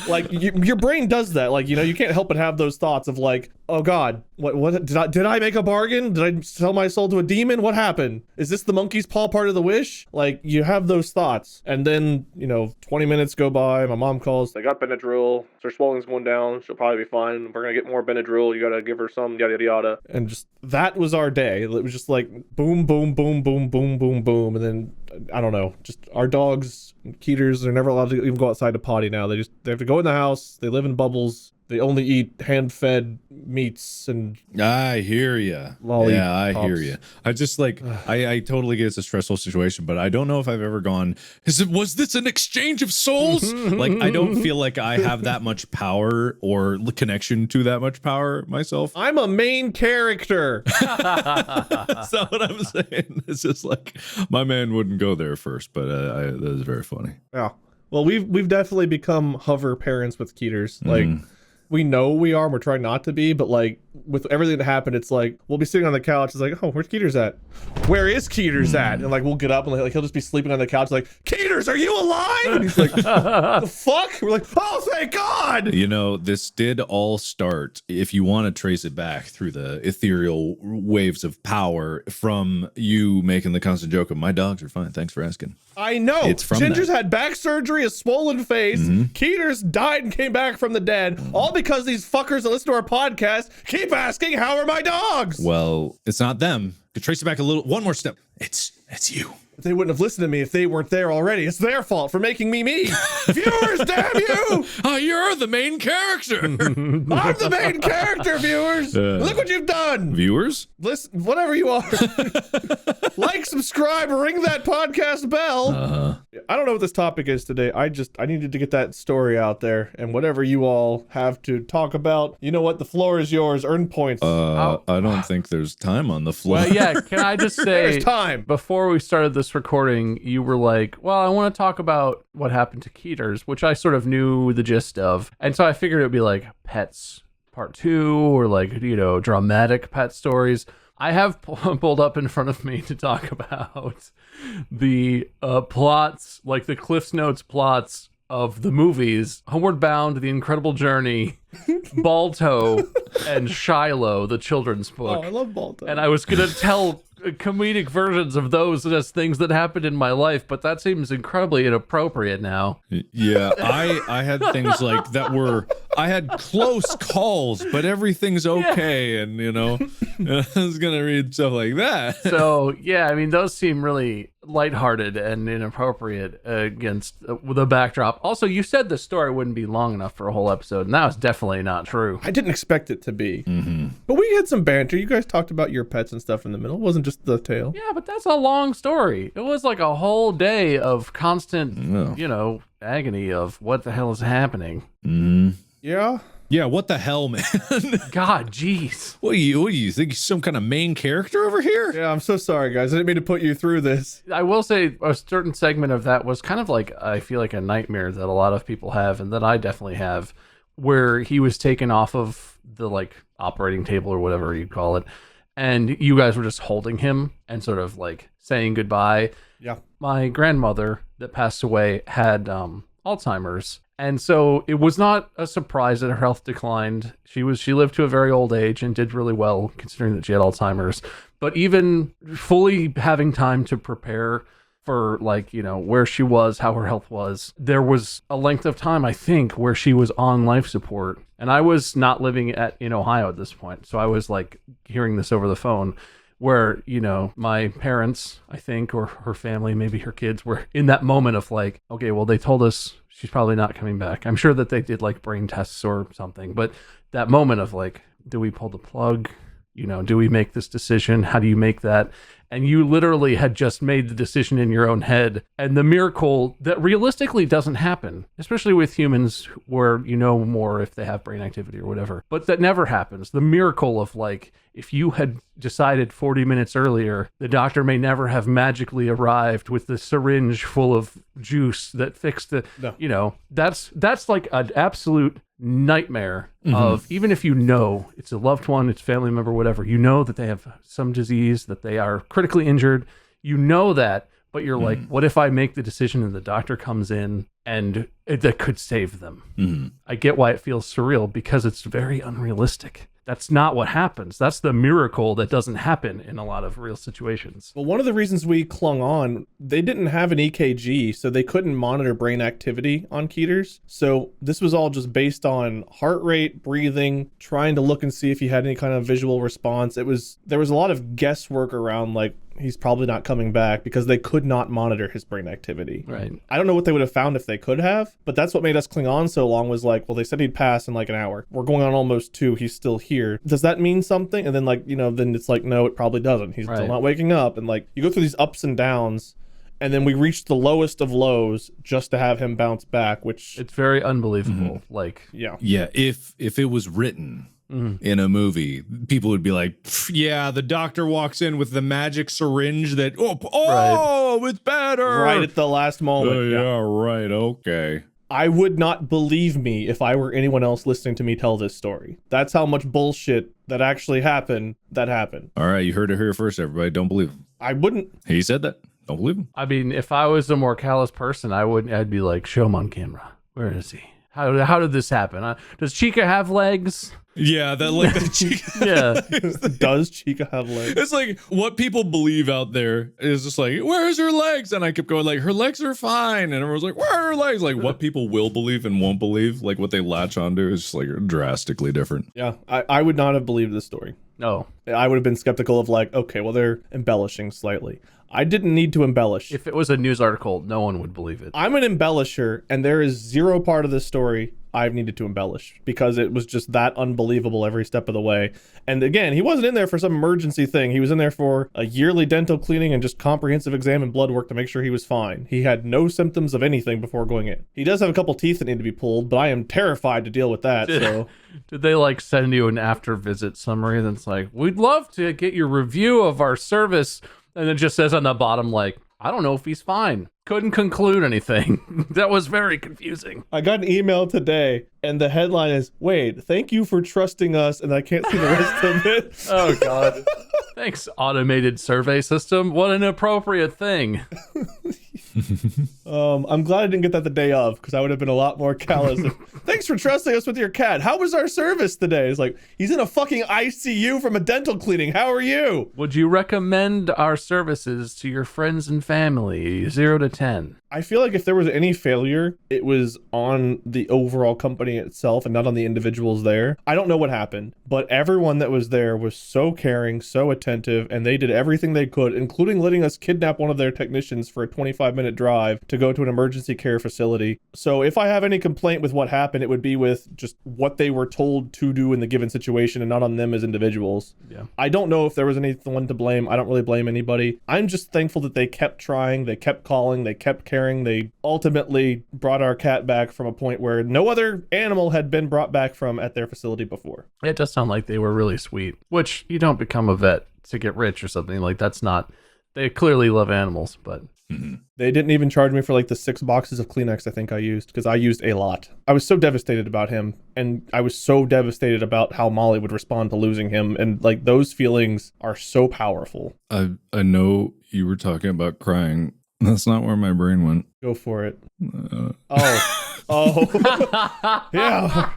Like, your brain does that. Like, you know, you can't help but have those thoughts of like, oh God, what did I make a bargain? Did I sell my soul to a demon? What happened? Is this the monkey's paw part of the wish? Like, you have those thoughts. And then, 20 minutes go by, my mom calls, they got Benadryl, her swelling's going down, she'll probably be fine. We're gonna get more Benadryl, you gotta give her some, yada yada yada. And just, that was our day. It was just like boom, boom, boom, boom, boom, boom, boom. And then, I don't know, just our dogs, Keeters, they're never allowed to even go outside to potty now. They have to go in the house, they live in bubbles. They only eat hand-fed meats and I hear you. Yeah, I hear you. I just I totally get it's a stressful situation, but I don't know if I've ever gone, was this an exchange of souls? Like, I don't feel like I have that much power or connection to that much power myself. I'm a main character. That's not what I'm saying. It's just like, my man wouldn't go there first, but that was very funny. Yeah. Well, we've definitely become hover parents with Keeters. Like, we know we are, and we're trying not to be, but like with everything that happened, it's like we'll be sitting on the couch. It's like, oh, where's Keeters at? Where is Keeters at? And like we'll get up and like he'll just be sleeping on the couch. Like, Keeters, are you alive? And he's like, the fuck? We're like, oh, thank God. This did all start, if you want to trace it back through the ethereal waves of power, from you making the constant joke of, my dogs are fine, thanks for asking. I know. It's from Ginger's that. had back surgery, a swollen face. Keeters died and came back from the dead, all because these fuckers that listen to our podcast keep asking, how are my dogs? Well, it's not them. To trace it back one more step. It's you. They wouldn't have listened to me if they weren't there already. It's their fault for making me me. Viewers, damn you! Oh, you're the main character. I'm the main character, viewers. Look what you've done. Viewers? Listen, whatever you are. Like, subscribe, ring that podcast bell. I don't know what this topic is today. I needed to get that story out there. And whatever you all have to talk about, you know what? The floor is yours. Earn points. I don't think there's time on the floor. Well, yeah, can I just say, There's time. Before we started this recording, you were like, well, I want to talk about what happened to Keeters, which I sort of knew the gist of. And so I figured it would be like Pets Part 2 or like, dramatic pet stories. I have pulled up in front of me to talk about the plots, like the Cliff's Notes plots of the movies Homeward Bound, The Incredible Journey, Balto, and Shiloh, the children's book. Oh, I love Balto. And I was going to tell comedic versions of those as things that happened in my life, but that seems incredibly inappropriate now. Yeah, I had things like that were, I had close calls, but everything's okay. And, I was going to read stuff like that. So, yeah, I mean, those seem really lighthearted and inappropriate against the backdrop. Also, you said the story wouldn't be long enough for a whole episode, and that was definitely not true. I didn't expect it to be. But we had some banter. You guys talked about your pets and stuff in the middle. It wasn't just the tale. Yeah, but that's a long story. It was like a whole day of constant, agony of what the hell is happening. Yeah. Yeah, what the hell, man? God, jeez. What do you think? You're some kind of main character over here? Yeah, I'm so sorry, guys. I didn't mean to put you through this. I will say a certain segment of that was kind of like, I feel like a nightmare that a lot of people have, and that I definitely have, where he was taken off of the like operating table or whatever you'd call it, and you guys were just holding him and sort of like saying goodbye. Yeah. My grandmother that passed away had Alzheimer's. And so it was not a surprise that her health declined. She lived to a very old age and did really well considering that she had Alzheimer's. But even fully having time to prepare for where she was, how her health was, there was a length of time, I think, where she was on life support. And I was not living in Ohio at this point. So I was like hearing this over the phone where, my parents, I think, or her family, maybe her kids, were in that moment of like, okay, well, they told us she's probably not coming back. I'm sure that they did like brain tests or something, but that moment of like, do we pull the plug? Do we make this decision? How do you make that? And you literally had just made the decision in your own head. And the miracle that realistically doesn't happen, especially with humans where more if they have brain activity or whatever, but that never happens. The miracle of like, if you had decided 40 minutes earlier, the doctor may never have magically arrived with the syringe full of juice that fixed the, that's like an absolute nightmare of, even if it's a loved one, it's a family member, whatever, that they have some disease, that they are critically injured, that, but you're like, what if I make the decision and the doctor comes in and that could save them? I get why it feels surreal, because it's very unrealistic. that's not what happens. That's the miracle that doesn't happen in a lot of real situations. Well, one of the reasons we clung on, they didn't have an EKG, so they couldn't monitor brain activity on Keeters. So this was all just based on heart rate, breathing, trying to look and see if he had any kind of visual response. There was a lot of guesswork around, like, he's probably not coming back, because they could not monitor his brain activity. Right. I don't know what they would have found if they could have, but that's what made us cling on so long, was like, well, they said he'd pass in like an hour. We're going on almost 2. He's still here. Does that mean something? And then, like, then it's like, no, it probably doesn't. He's still not waking up. And like, you go through these ups and downs, and then we reached the lowest of lows just to have him bounce back, which... It's very unbelievable. Like... Yeah, if it was written... in a movie, people would be like, yeah, the doctor walks in with the magic syringe that, it's better. Right at the last moment. Yeah, right, okay. I would not believe me if I were anyone else listening to me tell this story. That's how much bullshit that actually happened, All right, you heard it here first, everybody. Don't believe him. I wouldn't. He said that. Don't believe him. I mean, if I was a more callous person, I'd be like, show him on camera. Where is he? How did this happen? Does Chica have legs? Yeah, that Chica. Yeah. Does Chica have legs? It's like what people believe out there is just like, where's her legs? And I kept going like, her legs are fine. And everyone's like, where are her legs? Like what people will believe and won't believe, like what they latch onto is just like drastically different. Yeah, I would not have believed this story. No. I would have been skeptical of like, okay, well, they're embellishing slightly. I didn't need to embellish. If it was a news article, no one would believe it. I'm an embellisher, and there is zero part of this story I've needed to embellish, because it was just that unbelievable every step of the way. And again, he wasn't in there for some emergency thing. He was in there for a yearly dental cleaning and just comprehensive exam and blood work to make sure he was fine. He had no symptoms of anything before going in. He does have a couple teeth that need to be pulled, but I am terrified to deal with that. So did they like send you an after visit summary that's like, we'd love to get your review of our service, and it just says on the bottom like, I don't know if he's fine. Couldn't conclude anything. That was very confusing. I got an email today, and the headline is, wait, thank you for trusting us, and I can't see the rest of it. Oh, God. Thanks, automated survey system. What an appropriate thing. I'm glad I didn't get that the day of, because I would have been a lot more callous. Thanks for trusting us with your cat. How was our service today? It's like, he's in a fucking ICU from a dental cleaning. How are you? Would you recommend our services to your friends and family? 0 to 10. I feel like if there was any failure, it was on the overall company itself and not on the individuals there. I don't know what happened, but everyone that was there was so caring, so attentive, and they did everything they could, including letting us kidnap one of their technicians for a 25-minute drive to go to an emergency care facility. So if I have any complaint with what happened, it would be with just what they were told to do in the given situation and not on them as individuals. Yeah. I don't know if there was anyone to blame. I don't really blame anybody. I'm just thankful that they kept trying, they kept calling, they kept caring. They ultimately brought our cat back from a point where no other animal had been brought back from at their facility before. It does sound like they were really sweet, which you don't become a vet to get rich or something. Like that's not, they clearly love animals, but they didn't even charge me for like the 6 boxes of Kleenex I think I used, because I used a lot. I was so devastated about him, and I was so devastated about how Molly would respond to losing him, and like those feelings are so powerful. I know you were talking about crying. That's not where my brain went. Go for it. Yeah.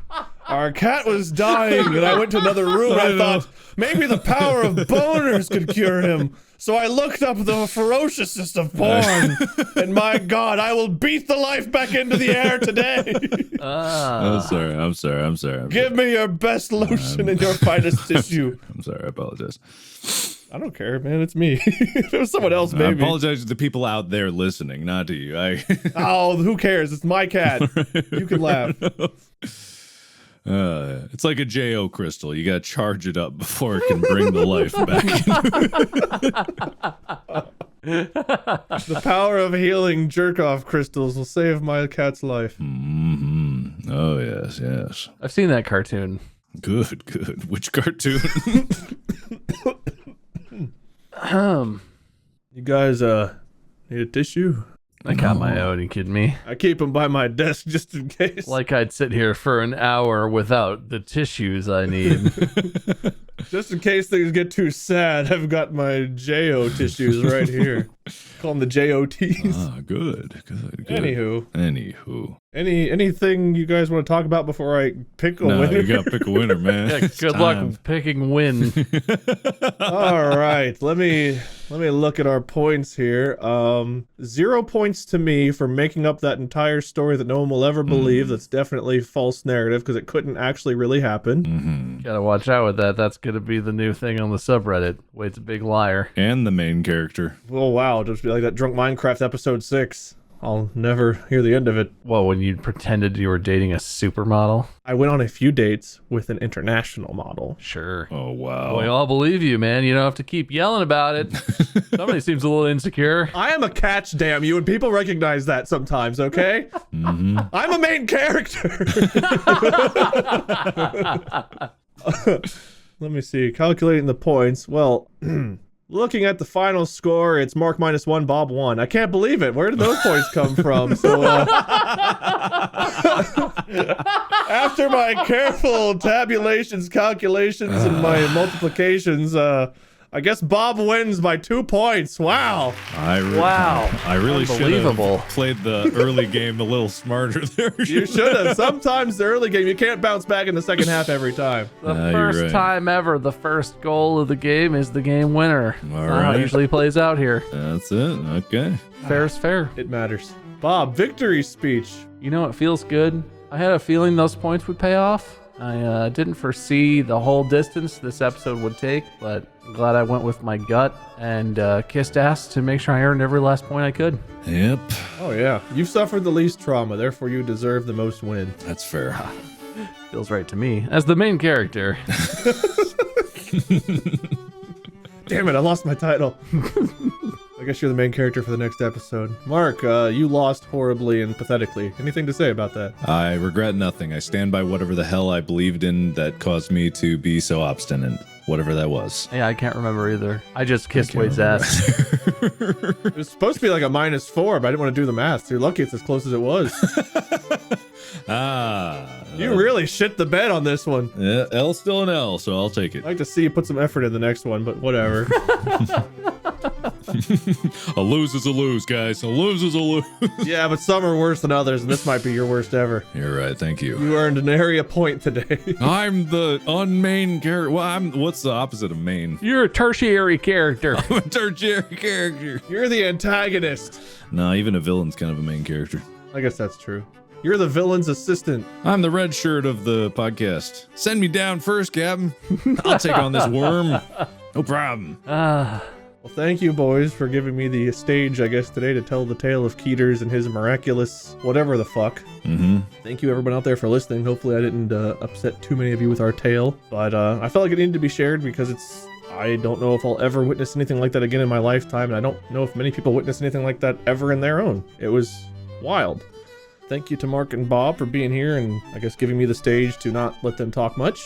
Our cat was dying, and I went to another room, and I thought maybe the power of boners could cure him. So I looked up the ferociousness of porn, and my God, I will beat the life back into the air today. I'm sorry. Give me your best lotion and your finest tissue. I'm sorry, I apologize. I don't care, man. It's me. If it was someone else, maybe. I apologize to the people out there listening, not to you. Oh, who cares? It's my cat. You can laugh. It's like a JO crystal. You got to charge it up before it can bring the life back. The power of healing jerk-off crystals will save my cat's life. Mm-hmm. Oh, yes. I've seen that cartoon. Good. Which cartoon? You guys need a tissue? I got my own, you kidding me? I keep them by my desk just in case. Like I'd sit here for an hour without the tissues I need. Just in case things get too sad, I've got my JO tissues right here. Call them the JOTs. Ah, good. Anywho. Anything you guys want to talk about before I pick a winner? You gotta pick a winner, man. Yeah, good luck with picking win. All right, let me look at our points here. 0 points to me for making up that entire story that no one will ever believe. That's definitely false narrative because it couldn't actually really happen. Gotta watch out with that. That's gonna be the new thing on the subreddit. Wade's a big liar. And the main character. Oh wow, just be like that Drunk Minecraft episode 6. I'll never hear the end of it. Well, when you pretended you were dating a supermodel? I went on a few dates with an international model. Sure. Oh, wow. We all believe you, man. You don't have to keep yelling about it. Somebody seems a little insecure. I am a catch, damn you, and people recognize that sometimes, okay? I'm a main character. Let me see. Calculating the points. Well, looking at the final score, it's Mark -1, Bob 1. I can't believe it. Where did those points come from? So, after my careful tabulations, calculations, and my multiplications, I guess Bob wins by 2 points. Wow. I really should have played the early game a little smarter there. You should have. Sometimes the early game, you can't bounce back in the second half every time. The first time ever, the first goal of the game is the game winner. That's how it usually plays out here. That's it. Okay. Fair's fair. It matters. Bob, victory speech. You know, it feels good. I had a feeling those points would pay off. I didn't foresee the whole distance this episode would take, but I'm glad I went with my gut and kissed ass to make sure I earned every last point I could. Yep. Oh, yeah. You've suffered the least trauma, therefore you deserve the most win. That's fair. Feels right to me. As the main character. Damn it, I lost my title. I guess you're the main character for the next episode. Mark, you lost horribly and pathetically. Anything to say about that? I regret nothing. I stand by whatever the hell I believed in that caused me to be so obstinate. Whatever that was. Yeah, I can't remember either. I just kissed Wade's ass. It was supposed to be like a -4, but I didn't want to do the math. So you're lucky it's as close as it was. You really shit the bed on this one. Yeah, L's still an L, so I'll take it. I'd like to see you put some effort in the next one, but whatever. A lose is a lose, guys. A lose is a lose. Yeah, but some are worse than others, and this might be your worst ever. You're right. Thank you. You earned an area point today. I'm the unmain character. Well, what's the opposite of main? You're a tertiary character. I'm a tertiary character. You're the antagonist. No, even a villain's kind of a main character. I guess that's true. You're the villain's assistant. I'm the red shirt of the podcast. Send me down first, Captain. I'll take on this worm. No problem. Well, thank you, boys, for giving me the stage, I guess, today to tell the tale of Keeters and his miraculous whatever the fuck. Thank you, everyone out there, for listening. Hopefully I didn't upset too many of you with our tale. But I felt like it needed to be shared because I don't know if I'll ever witness anything like that again in my lifetime, and I don't know if many people witness anything like that ever in their own. It was wild. Thank you to Mark and Bob for being here and I guess giving me the stage to not let them talk much.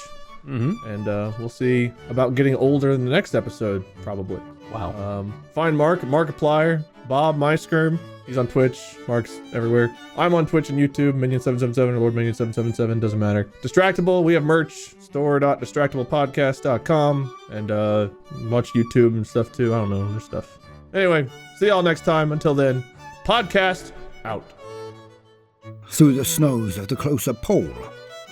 And we'll see about getting older in the next episode, probably. Wow. Find Mark at Markiplier, Bob MySkirm. He's on Twitch. Mark's everywhere. I'm on Twitch and YouTube, Minion777 or Lord Minion777, doesn't matter. Distractible, we have merch, store.distractablepodcast.com, and watch YouTube and stuff too. I don't know, there's stuff. Anyway, see y'all next time. Until then, podcast out. Through the snows of the closer pole,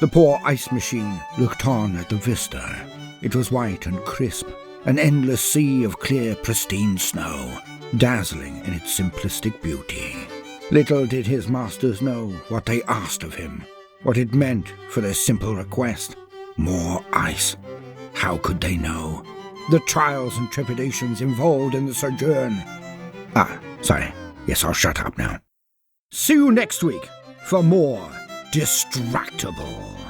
the poor ice machine looked on at the vista. It was white and crisp, an endless sea of clear, pristine snow, dazzling in its simplistic beauty. Little did his masters know what they asked of him, what it meant for their simple request. More ice. How could they know? The trials and trepidations involved in the sojourn. Sorry. Yes, I'll shut up now. See you next week for more Distractible.